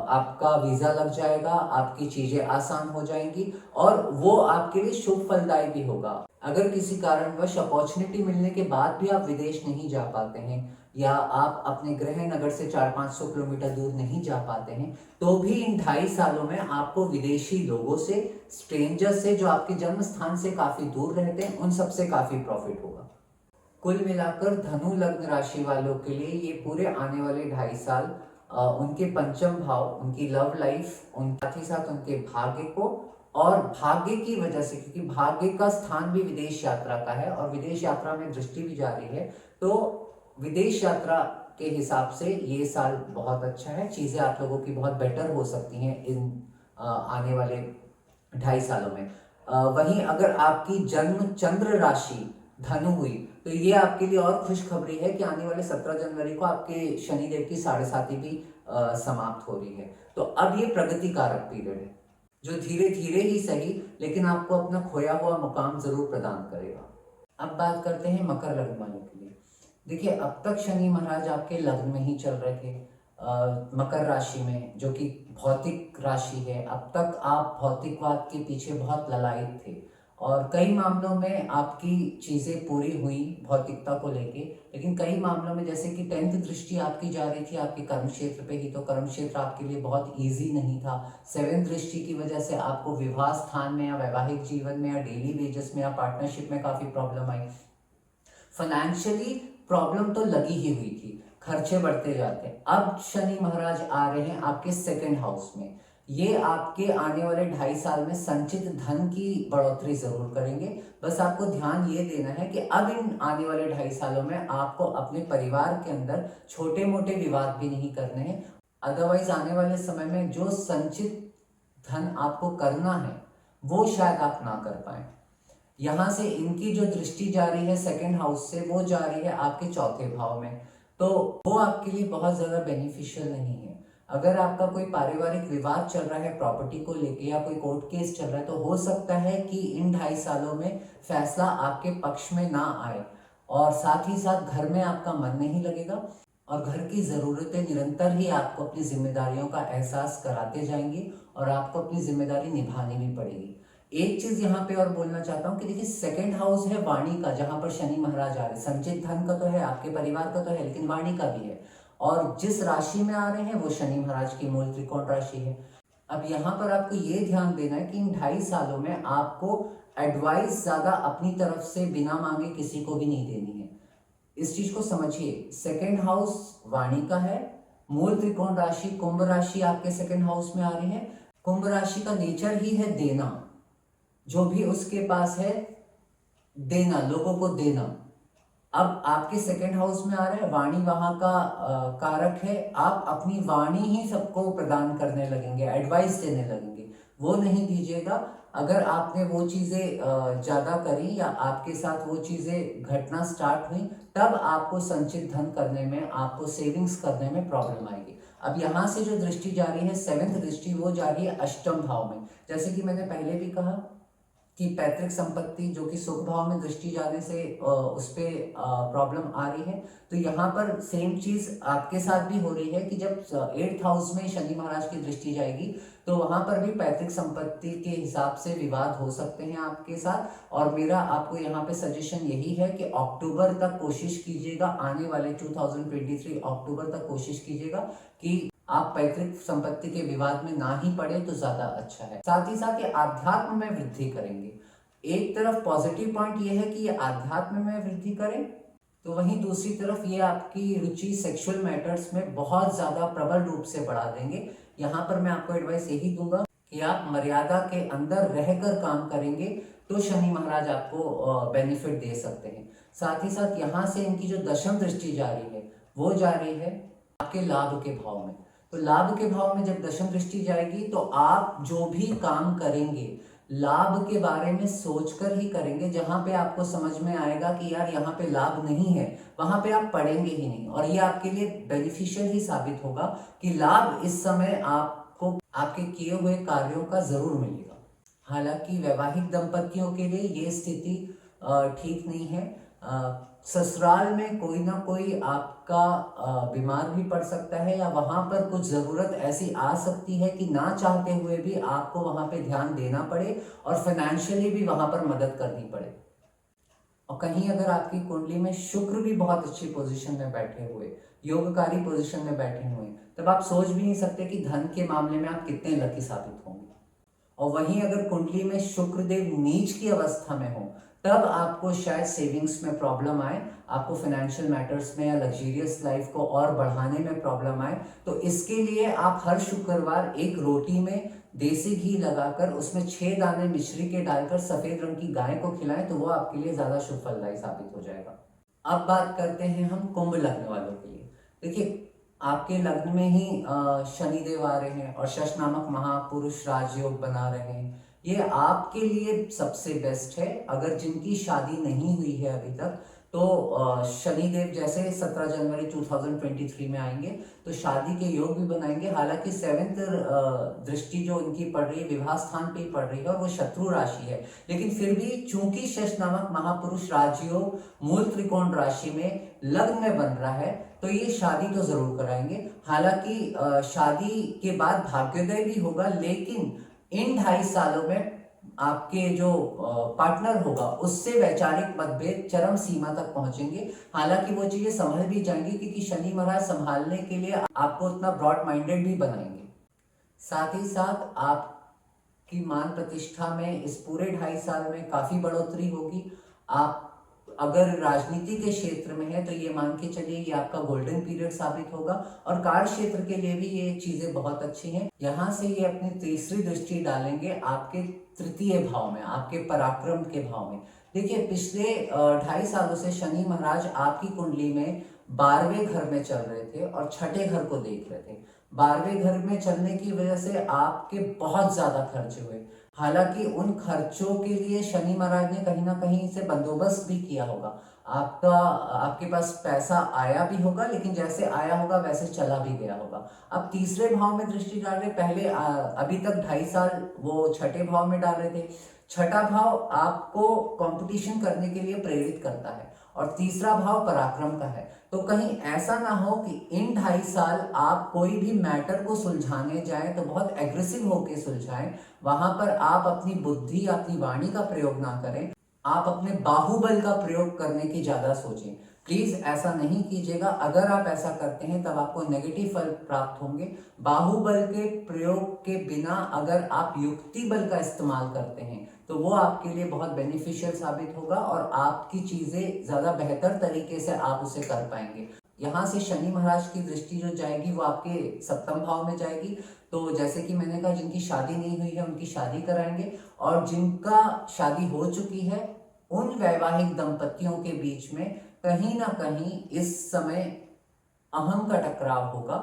आपका वीजा लग जाएगा, आपकी चीजें आसान हो जाएंगी, और वो आपके लिए शुभ फलदायी भी होगा। अगर किसी कारणवश अपॉर्चुनिटी मिलने के बाद भी आप विदेश नहीं जा पाते हैं, या आप अपने गृह नगर से 400-500 किलोमीटर दूर नहीं जा पाते हैं, तो भी इन 2.5 सालों में आपको विदेशी लोगों से, स्ट्रेंजर से जो आपके जन्म स्थान से काफी दूर रहते हैं, उन सबसे काफी प्रॉफिट होगा। कुल मिलाकर धनु लग्न राशि वालों के लिए ये पूरे आने वाले 2.5 साल उनके पंचम भाव, उनकी लव लाइफ, साथ ही साथ उनके भाग्य को, और भाग्य की वजह से, क्योंकि भाग्य का स्थान भी विदेश यात्रा का है और विदेश यात्रा में दृष्टि भी जा रही है, तो विदेश यात्रा के हिसाब से ये साल बहुत अच्छा है। चीजें आप लोगों की बहुत बेटर हो सकती हैं इन आने वाले 2.5 सालों में। वहीं अगर आपकी जन्म चंद्र राशि धनु हुई तो ये आपके लिए और खुशखबरी है कि आने वाले 17 जनवरी को आपके शनिदेव की 7.5 भी समाप्त हो रही है। तो अब ये प्रगति कारक पीरियड है जो धीरे धीरे ही सही, लेकिन आपको अपना खोया हुआ मुकाम जरूर प्रदान करेगा। अब बात करते हैं मकर लग्न वालों के लिए। देखिए, अब तक शनि महाराज आपके लग्न में ही चल रहे थे, मकर राशि में, जो कि भौतिक राशि है। अब तक आप भौतिकवाद के पीछे बहुत ललायत थे, और कई मामलों में आपकी चीज़ें पूरी हुई भौतिकता को लेके, लेकिन कई मामलों में जैसे कि 10th दृष्टि आपकी जा रही थी आपके कर्म क्षेत्र पे ही, तो कर्म क्षेत्र आपके लिए बहुत इजी नहीं था। 7th दृष्टि की वजह से आपको विवाह स्थान में या वैवाहिक जीवन में या डेली वेजेस में या पार्टनरशिप में काफ़ी प्रॉब्लम आई। फाइनेंशियली प्रॉब्लम तो लगी ही हुई थी, खर्चे बढ़ते जाते हैं। अब शनि महाराज आ रहे हैं आपके 2nd हाउस में। ये आपके आने वाले 2.5 साल में संचित धन की बढ़ोतरी जरूर करेंगे। बस आपको ध्यान ये देना है कि अब इन आने वाले 2.5 सालों में आपको अपने परिवार के अंदर छोटे मोटे विवाद भी नहीं करने हैं। अदरवाइज आने वाले समय में जो संचित धन आपको करना है वो शायद आप ना कर पाए। यहाँ से इनकी जो दृष्टि जा रही है 2nd हाउस से, वो जा रही है आपके 4थे भाव में, तो वो आपके लिए बहुत ज़्यादा बेनिफिशियल नहीं है। अगर आपका कोई पारिवारिक विवाद चल रहा है प्रॉपर्टी को लेके या कोई कोर्ट केस चल रहा है, तो हो सकता है कि इन 2.5 सालों में फैसला आपके पक्ष में ना आए, और साथ ही साथ घर में आपका मन नहीं लगेगा और घर की ज़रूरतें निरंतर ही आपको अपनी जिम्मेदारियों का एहसास कराते जाएंगी और आपको अपनी जिम्मेदारी निभानी भी पड़ेगी। एक चीज यहाँ पे और बोलना चाहता हूँ कि देखिए 2nd हाउस है वाणी का, जहां पर शनि महाराज आ रहे हैं। संचित धन का तो है, आपके परिवार का तो है, लेकिन वाणी का भी है। और जिस राशि में आ रहे हैं वो शनि महाराज की मूल त्रिकोण राशि है। अब यहाँ पर आपको ये ध्यान देना है कि इन 2.5 सालों में आपको एडवाइस ज्यादा अपनी तरफ से बिना मांगे किसी को भी नहीं देनी है। इस चीज को समझिए। 2nd हाउस वाणी का है, मूल त्रिकोण राशि कुंभ राशि आपके 2nd हाउस में आ रही है। कुंभ राशि का नेचर ही है देना, जो भी उसके पास है देना, लोगों को देना। अब आपके 2nd हाउस में आ रहा है, वाणी वहां का कारक है। आप अपनी वाणी ही सबको प्रदान करने लगेंगे, एडवाइस देने लगेंगे, वो नहीं दीजिएगा। अगर आपने वो चीज़ें ज़्यादा करी या आपके साथ वो चीज़ें घटना स्टार्ट हुई, तब आपको संचित धन करने में, आपको सेविंग्स करने में प्रॉब्लम आएगी। अब यहाँ से जो दृष्टि जा रही है 7th दृष्टि, वो जा रही है अष्टम भाव में। जैसे कि मैंने पहले भी कहा कि पैतृक संपत्ति जो कि सुख भाव में दृष्टि जाने से उस पर प्रॉब्लम आ रही है, तो यहाँ पर सेम चीज आपके साथ भी हो रही है कि जब 8th हाउस में शनि महाराज की दृष्टि जाएगी, तो वहां पर भी पैतृक संपत्ति के हिसाब से विवाद हो सकते हैं आपके साथ। और मेरा आपको यहाँ पे सजेशन यही है कि अक्टूबर तक कोशिश कीजिएगा, आने वाले 2023 अक्टूबर तक कोशिश कीजिएगा कि आप पैतृक संपत्ति के विवाद में ना ही पड़े तो ज्यादा अच्छा है। साथ ही साथ ये आध्यात्म में वृद्धि करेंगे। एक तरफ पॉजिटिव पॉइंट ये है कि ये आध्यात्म में वृद्धि करें, तो वहीं दूसरी तरफ ये आपकी रुचि सेक्सुअल मैटर्स में बहुत ज्यादा प्रबल रूप से बढ़ा देंगे। यहाँ पर मैं आपको एडवाइस यही दूंगा कि आप मर्यादा के अंदर रहकर काम करेंगे तो शनि महाराज आपको बेनिफिट दे सकते हैं। साथ ही साथ यहाँ से इनकी जो 10वीं दृष्टि जा रही है, वो जा रही है आपके लाभ के भाव में। तो लाभ के भाव में जब 10वीं दृष्टि जाएगी, तो आप जो भी काम करेंगे लाभ के बारे में सोचकर ही करेंगे। जहां पे आपको समझ में आएगा कि यार यहाँ पे लाभ नहीं है, वहां पे आप पढ़ेंगे ही नहीं, और ये आपके लिए बेनिफिशियल ही साबित होगा कि लाभ इस समय आपको आपके किए हुए कार्यों का जरूर मिलेगा। हालांकि वैवाहिक दंपतियों के लिए ये स्थिति ठीक नहीं है। ससुराल में कोई ना कोई आपका बीमार भी पड़ सकता है, या वहां पर कुछ जरूरत ऐसी आ सकती है कि ना चाहते हुए भी आपको वहां पे ध्यान देना पड़े और फाइनेंशियली भी वहां पर मदद करनी पड़े। और कहीं अगर आपकी कुंडली में शुक्र भी बहुत अच्छी पोजीशन में बैठे हुए, योगकारी पोजीशन में बैठे हुए, तब आप सोच भी नहीं सकते कि धन के मामले में आप कितने लकी साबित होंगे। और वहीं अगर कुंडली में शुक्रदेव नीच की अवस्था में हो, तब आपको शायद सेविंग्स में प्रॉब्लम आए, आपको फाइनेंशियल मैटर्स में या लग्जरियस लाइफ को और बढ़ाने में प्रॉब्लम आए। तो इसके लिए आप हर शुक्रवार एक रोटी में देसी घी लगाकर उसमें 6 दाने मिश्री के डालकर सफेद रंग की गाय को खिलाएं, तो वो आपके लिए ज्यादा शुभ फलदायी साबित हो जाएगा। अब बात करते हैं हम कुंभ लग्न वालों के लिए। देखिए, आपके लग्न में ही शनिदेव आ रहे हैं और शश नामक महापुरुष राजयोग बना रहे हैं। ये आपके लिए सबसे बेस्ट है। अगर जिनकी शादी नहीं हुई है अभी तक, तो शनिदेव जैसे 17 जनवरी 2023 में आएंगे तो शादी के योग भी बनाएंगे। हालांकि 7th दृष्टि जो उनकी पड़ रही है विवाह स्थान पे ही पड़ रही है और वो शत्रु राशि है, लेकिन फिर भी चूंकि शश नामक महापुरुष राजयोग मूल त्रिकोण राशि में लग्न में बन रहा है, तो ये शादी तो जरूर कराएंगे। हालांकि शादी के बाद भाग्योदय भी होगा, लेकिन इन 2.5 सालों में आपके जो पार्टनर होगा उससे वैचारिक मतभेद चरम सीमा तक पहुंचेंगे। हालांकि वो चीजें संभल भी जाएंगी क्योंकि शनि महाराज संभालने के लिए आपको उतना ब्रॉड माइंडेड भी बनाएंगे। साथ ही साथ आपकी मान प्रतिष्ठा में इस पूरे 2.5 साल में काफी बढ़ोतरी होगी। आप अगर राजनीति के क्षेत्र में है तो ये मान के चलिए ये आपका गोल्डन पीरियड साबित होगा, और कार्य क्षेत्र के लिए भी ये चीजें बहुत अच्छी हैं। यहाँ से ये अपनी तीसरी दृष्टि डालेंगे आपके तृतीय भाव में, आपके पराक्रम के भाव में। देखिए पिछले 2.5 सालों से शनि महाराज आपकी कुंडली में 12वें घर में चल रहे थे और छठे घर को देख रहे थे। 12वें घर में चलने की वजह से आपके बहुत ज्यादा खर्च हुए। हालांकि उन खर्चों के लिए शनि महाराज ने कहीं ना कहीं से बंदोबस्त भी किया होगा। आपके पास पैसा आया भी होगा, लेकिन जैसे आया होगा वैसे चला भी गया होगा। अब तीसरे भाव में दृष्टि डाल रहे, पहले अभी तक 2.5 साल वो छठे भाव में डाल रहे थे। छठा भाव आपको कंपटीशन करने के लिए प्रेरित करता है और तीसरा भाव पराक्रम का है। तो कहीं ऐसा ना हो कि इन 2.5 साल आप कोई भी मैटर को सुलझाने जाएं तो बहुत एग्रेसिव होकर सुलझाएं। वहां पर आप अपनी बुद्धि, अपनी वाणी का प्रयोग ना करें, आप अपने बाहुबल का प्रयोग करने की ज्यादा सोचें। प्लीज ऐसा नहीं कीजिएगा। अगर आप ऐसा करते हैं तब आपको नेगेटिव फल प्राप्त होंगे। बाहुबल के प्रयोग के बिना अगर आप युक्ति बल का इस्तेमाल करते हैं तो वो आपके लिए बहुत बेनिफिशियल साबित होगा और आपकी चीजें ज्यादा बेहतर तरीके से आप उसे कर पाएंगे। यहाँ से शनि महाराज की दृष्टि जो जाएगी वो आपके सप्तम भाव में जाएगी। तो जैसे कि मैंने कहा, जिनकी शादी नहीं हुई है उनकी शादी कराएंगे, और जिनका शादी हो चुकी है उन वैवाहिक दंपतियों के बीच में कहीं ना कहीं इस समय अहम का टकराव होगा,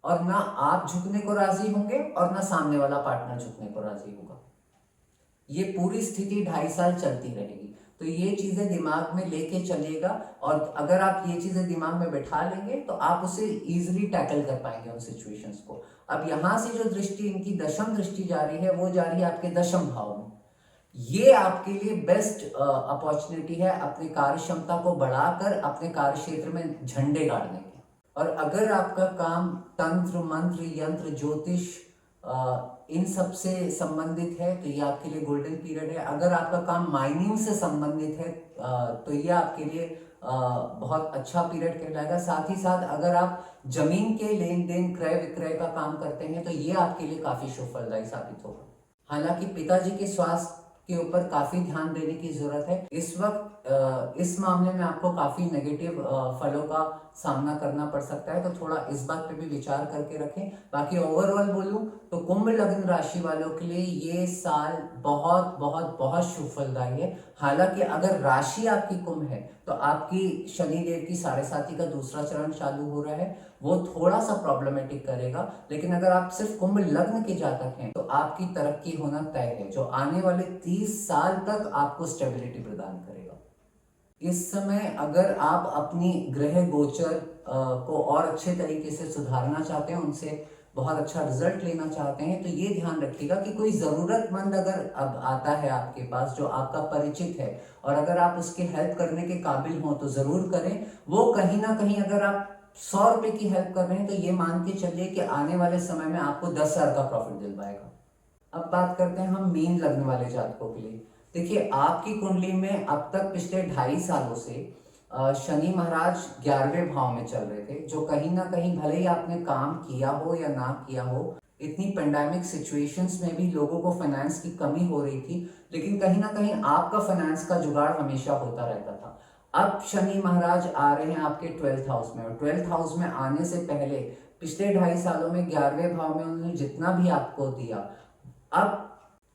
और ना आप झुकने को राजी होंगे और ना सामने वाला पार्टनर झुकने को राजी होगा। ये पूरी स्थिति 2.5 साल चलती रहेगी। तो ये चीजें दिमाग में लेके चलिएगा, और अगर आप ये चीजें दिमाग में बैठा लेंगे तो आप उसे इजीली टैकल कर पाएंगे उन सिचुएशंस को। अब यहाँ से जो दृष्टि इनकी दशम दृष्टि जा रही है वो जा रही है आपके दशम भाव में। ये आपके लिए बेस्ट अपॉर्चुनिटी है अपनी कार्य क्षमता को बढ़ाकर अपने कार्य क्षेत्र में झंडे गाड़ने की। और अगर आपका काम तंत्र, मंत्र, यंत्र, ज्योतिष इन सब से संबंधित है तो ये आपके लिए गोल्डन पीरियड है। अगर आपका काम माइनिंग से संबंधित है तो ये आपके लिए बहुत अच्छा पीरियड कहलाएगा। साथ ही साथ अगर आप जमीन के लेन देन, क्रय विक्रय का काम करते हैं तो ये आपके लिए काफी शुभ फलदायी साबित होगा। हालांकि पिताजी के स्वास्थ्य के ऊपर काफी ध्यान देने की जरूरत है। इस वक्त इस मामले में आपको काफी नेगेटिव फलों का सामना करना पड़ सकता है, तो थोड़ा इस बात पे भी विचार करके रखें। बाकी ओवरऑल बोलूं तो कुंभ लग्न राशि वालों के लिए ये साल बहुत बहुत बहुत शुभ फलदायी है। हालांकि अगर राशि आपकी कुंभ है तो आपकी शनि देव की 7.5 का दूसरा चरण चालू हो रहा है, वो थोड़ा सा प्रॉब्लमेटिक करेगा। लेकिन अगर आप सिर्फ कुंभ लग्न के जातक हैं तो आपकी तरक्की होना तय है, जो आने वाले 30 साल तक आपको स्टेबिलिटी प्रदान करेगा। इस समय अगर आप अपनी ग्रह गोचर को और अच्छे तरीके से सुधारना चाहते हैं, उनसे बहुत अच्छा रिजल्ट लेना चाहते हैं, तो ये ध्यान रखिएगा कि कोई जरूरतमंद अगर अब आता है आपके पास जो आपका परिचित है और अगर आप उसकी हेल्प करने के काबिल हो तो जरूर करें। वो कहीं ना कहीं अगर आप 100 रुपए की हेल्प कर रहे हैं तो ये मान के चलिए कि आने वाले समय में आपको 10,000 का प्रॉफिट दिल पाएगा। अब बात करते हैं हम मीन लग्न वाले जातकों के लिए। देखिए आपकी कुंडली में अब तक पिछले 2.5 सालों से शनि महाराज 11वें भाव में चल रहे थे, जो कहीं ना कहीं भले ही आपने काम किया हो या ना किया हो, इतनी पेंडेमिक सिचुएशंस में भी लोगों को फाइनेंस की कमी हो रही थी, लेकिन कहीं ना कहीं आपका फाइनेंस का जुगाड़ हमेशा होता रहता था। अब शनि महाराज आ रहे हैं आपके 12th हाउस में, और 12th हाउस में आने से पहले पिछले 2.5 सालों में 11वें भाव में उन्होंने जितना भी आपको दिया, अब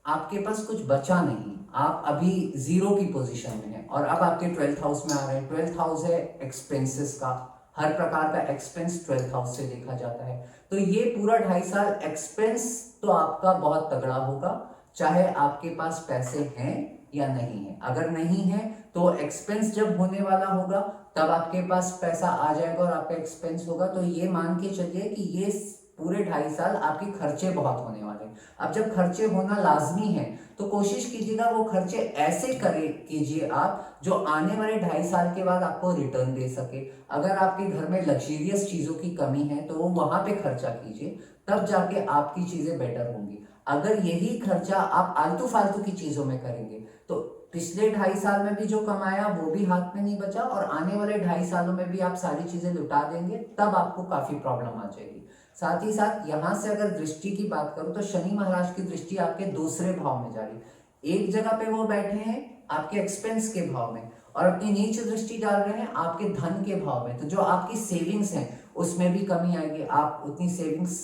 आपके पास कुछ बचा नहीं, आप अभी जीरो की पोजीशन में हैं, और अब आपके 12th हाउस में आ रहे हैं। 12th हाउस है एक्सपेंसेस का, हर प्रकार का एक्सपेंस 12th हाउस से देखा जाता है। तो ये पूरा 2.5 साल एक्सपेंस तो आपका बहुत तगड़ा होगा, चाहे आपके पास पैसे हैं या नहीं है। अगर नहीं है तो एक्सपेंस जब होने वाला होगा तब आपके पास पैसा आ जाएगा और आपका एक्सपेंस होगा। तो ये मान के चलिए कि ये पूरे 2.5 साल आपके खर्चे बहुत होने वाले हैं। अब जब खर्चे होना लाजमी है तो कोशिश कीजिएगा वो खर्चे ऐसे कीजिए आप जो आने वाले 2.5 साल के बाद आपको रिटर्न दे सके। अगर आपके घर में लग्जरियस चीजों की कमी है तो वो वहां पे खर्चा कीजिए, तब जाके आपकी चीजें बेटर होंगी। अगर यही खर्चा आप आलतू फालतू की चीजों में करेंगे तो पिछले 2.5 साल में भी जो कमाया वो भी हाथ में नहीं बचा, और आने वाले 2.5 सालों में भी आप सारी चीजें लुटा देंगे, तब आपको काफी प्रॉब्लम आ जाएगी। साथ ही साथ यहाँ से अगर दृष्टि की बात करूं तो शनि महाराज की दृष्टि आपके दूसरे भाव में जा रही है। एक जगह पे वो बैठे हैं आपके एक्सपेंस के भाव में, और अपनी नीच दृष्टि डाल रहे हैं आपके धन के भाव में। तो जो आपकी सेविंग्स हैं उसमें भी कमी आएगी, आप उतनी सेविंग्स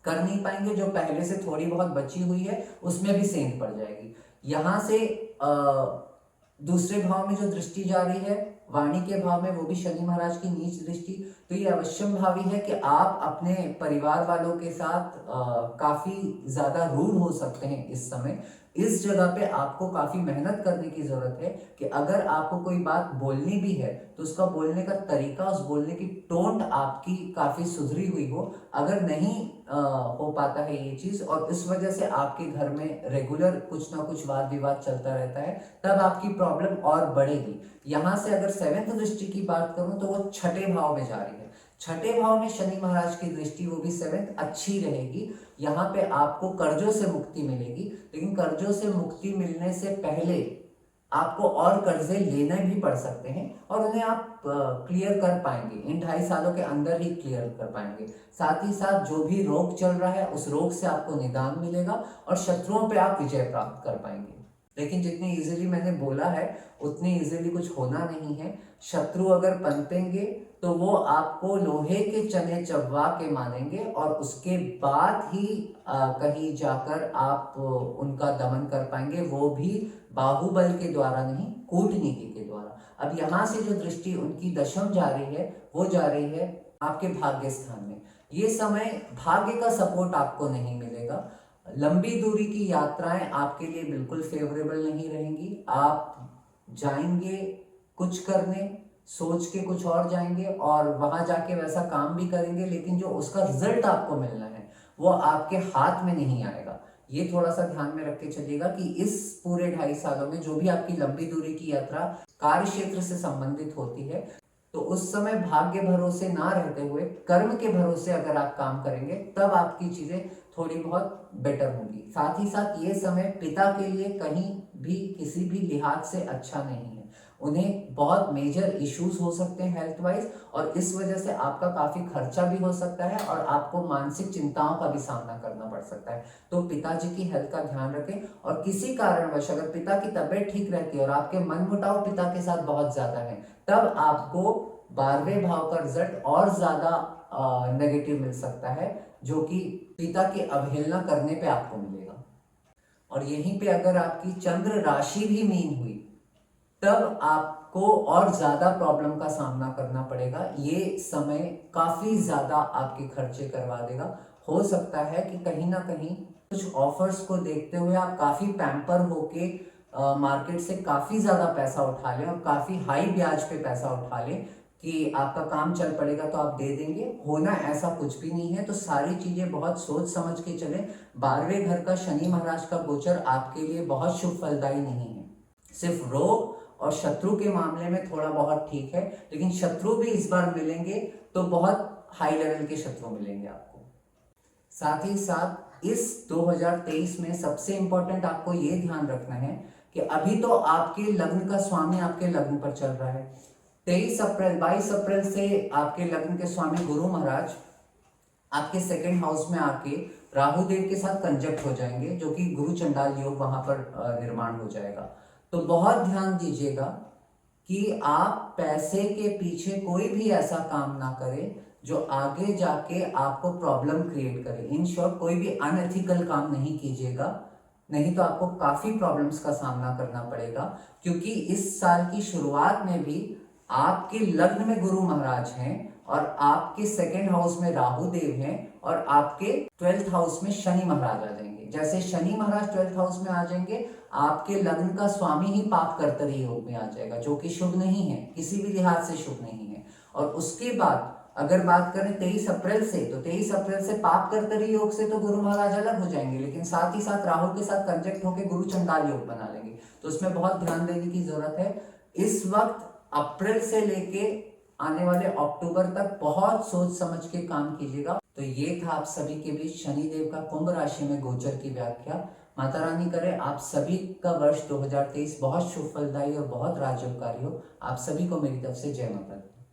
कर नहीं पाएंगे, जो पहले से थोड़ी बहुत बची हुई है उसमें भी सेंध पड़ जाएगी। यहाँ से दूसरे भाव में जो दृष्टि जा रही है वाणी के भाव में, वो भी शनि महाराज की नीच दृष्टि, तो ये अवश्यम भावी है कि आप अपने परिवार वालों के साथ काफी ज्यादा रूड हो सकते हैं इस समय। इस जगह पे आपको काफी मेहनत करने की जरूरत है कि अगर आपको कोई बात बोलनी भी है तो उसका बोलने का तरीका, उस बोलने की टोन आपकी काफी सुधरी हुई हो। अगर नहीं हो पाता है ये चीज, और इस वजह से आपके घर में रेगुलर कुछ ना कुछ वाद विवाद चलता रहता है, तब आपकी प्रॉब्लम और बढ़ेगी। यहाँ से अगर 7th दृष्टि की बात करूं तो वो छठे भाव में जा रही है। छठे भाव में शनि महाराज की दृष्टि, वो भी 7th अच्छी रहेगी। यहाँ पे आपको कर्जों से मुक्ति मिलेगी, लेकिन कर्जों से मुक्ति मिलने से पहले आपको और कर्जे लेने भी पड़ सकते हैं, और उन्हें आप क्लियर कर पाएंगे, इन 2.5 सालों के अंदर ही क्लियर कर पाएंगे। साथ ही साथ जो भी रोग चल रहा है उस रोग से आपको निदान मिलेगा, और शत्रुओं पे आप विजय प्राप्त कर पाएंगे। लेकिन जितनी इजीली मैंने बोला है उतनी इजीली कुछ होना नहीं है। शत्रु अगर पनपेंगे तो वो आपको लोहे के चने चबवा के मानेंगे, और उसके बाद ही कहीं जाकर आप उनका दमन कर पाएंगे, वो भी बाहुबल के द्वारा नहीं, कूटनीति के द्वारा। अब यहाँ से जो दृष्टि उनकी दशम जा रही है वो जा रही है आपके भाग्य स्थान में। ये समय भाग्य का सपोर्ट आपको नहीं मिलेगा। लंबी दूरी की यात्राएं आपके लिए बिल्कुल फेवरेबल नहीं रहेंगी। आप जाएंगे कुछ करने, सोच के कुछ और जाएंगे, और वहां जाके वैसा काम भी करेंगे, लेकिन जो उसका रिजल्ट आपको मिलना है वो आपके हाथ में नहीं आएगा। ये थोड़ा सा ध्यान में रख के चलिएगा कि इस पूरे 2.5 सालों में जो भी आपकी लंबी दूरी की यात्रा कार्य क्षेत्र से संबंधित होती है, तो उस समय भाग्य भरोसे ना रहते हुए कर्म के भरोसे अगर आप काम करेंगे, तब आपकी चीजें थोड़ी बहुत बेटर होंगी। साथ ही साथ ये समय पिता के लिए कहीं भी किसी भी लिहाज से अच्छा नहीं है। उन्हें बहुत मेजर इश्यूज हो सकते हैं हेल्थ वाइज, और इस वजह से आपका काफी खर्चा भी हो सकता है, और आपको मानसिक चिंताओं का भी सामना करना पड़ सकता है। तो पिताजी की हेल्थ का ध्यान रखें, और किसी कारणवश अगर पिता की तबीयत ठीक रहती है और आपके मनमुटाव पिता के साथ बहुत ज्यादा है, तब आपको 12वें भाव का रिजल्ट और ज्यादा नेगेटिव मिल सकता है, जो कि पिता की अवहेलना करने पे आपको मिलेगा। और यहीं पे अगर आपकी चंद्र राशि भी मीन हुई, तब आपको और ज्यादा प्रॉब्लम का सामना करना पड़ेगा। ये समय काफी ज्यादा आपके खर्चे करवा देगा। हो सकता है कि कहीं ना कहीं कुछ ऑफर्स को देखते हुए आप काफी पैम्पर होके मार्केट से काफी ज्यादा पैसा उठा लें, और काफी हाई ब्याज पे पैसा उठा लें कि आपका काम चल पड़ेगा तो आप दे देंगे। होना ऐसा कुछ भी नहीं है। तो सारी चीजें बहुत सोच समझ के चलें। 12वें घर का शनि महाराज का गोचर आपके लिए बहुत शुभ फलदायी नहीं है। सिर्फ रोग और शत्रु के मामले में थोड़ा बहुत ठीक है, लेकिन शत्रु भी इस बार मिलेंगे तो बहुत हाई लेवल के शत्रु मिलेंगे आपको। साथ ही साथ इस 2023 में सबसे इंपॉर्टेंट आपको ये ध्यान रखना है कि अभी तो आपके लग्न का स्वामी आपके लग्न पर चल रहा है। 22 अप्रैल से आपके लग्न के स्वामी गुरु महाराज आपके 2nd हाउस में आके राहु देव के साथ कंजक्ट हो जाएंगे, जो कि गुरु चंडाल योग वहां पर निर्माण हो जाएगा। तो बहुत ध्यान दीजिएगा कि आप पैसे के पीछे कोई भी ऐसा काम ना करें जो आगे जाके आपको प्रॉब्लम क्रिएट करे। इन शॉर्ट, कोई भी अनएथिकल काम नहीं कीजिएगा, नहीं तो आपको काफी प्रॉब्लम्स का सामना करना पड़ेगा। क्योंकि इस साल की शुरुआत में भी आपके लग्न में गुरु महाराज हैं, और आपके 2nd हाउस में राहु देव हैं, और आपके 12th हाउस में शनि महाराज आ जाएंगे। जैसे शनि महाराज 12th हाउस में आ जाएंगे, आपके लग्न का स्वामी ही पाप कर्तरी योग में आ जाएगा, जो कि शुभ नहीं है, किसी भी लिहाज से शुभ नहीं है। और उसके बाद अगर बात करें 23 अप्रैल से, तो 23 अप्रैल से पाप कर्तरी योग से तो गुरु महाराज अलग हो जाएंगे, लेकिन साथ ही साथ राहु के साथ कंजक्ट होकर गुरु चंडाल योग बना लेंगे। तो उसमें बहुत ध्यान देने की जरूरत है। इस वक्त अप्रैल से लेके आने वाले अक्टूबर तक बहुत सोच समझ के काम कीजिएगा। तो ये था आप सभी के बीच शनिदेव का कुंभ राशि में गोचर की व्याख्या। माता रानी करे आप सभी का वर्ष 2023 बहुत शुभ फलदायी और बहुत राजयोगकारी हो। आप सभी को मेरी तरफ से जय माता दी।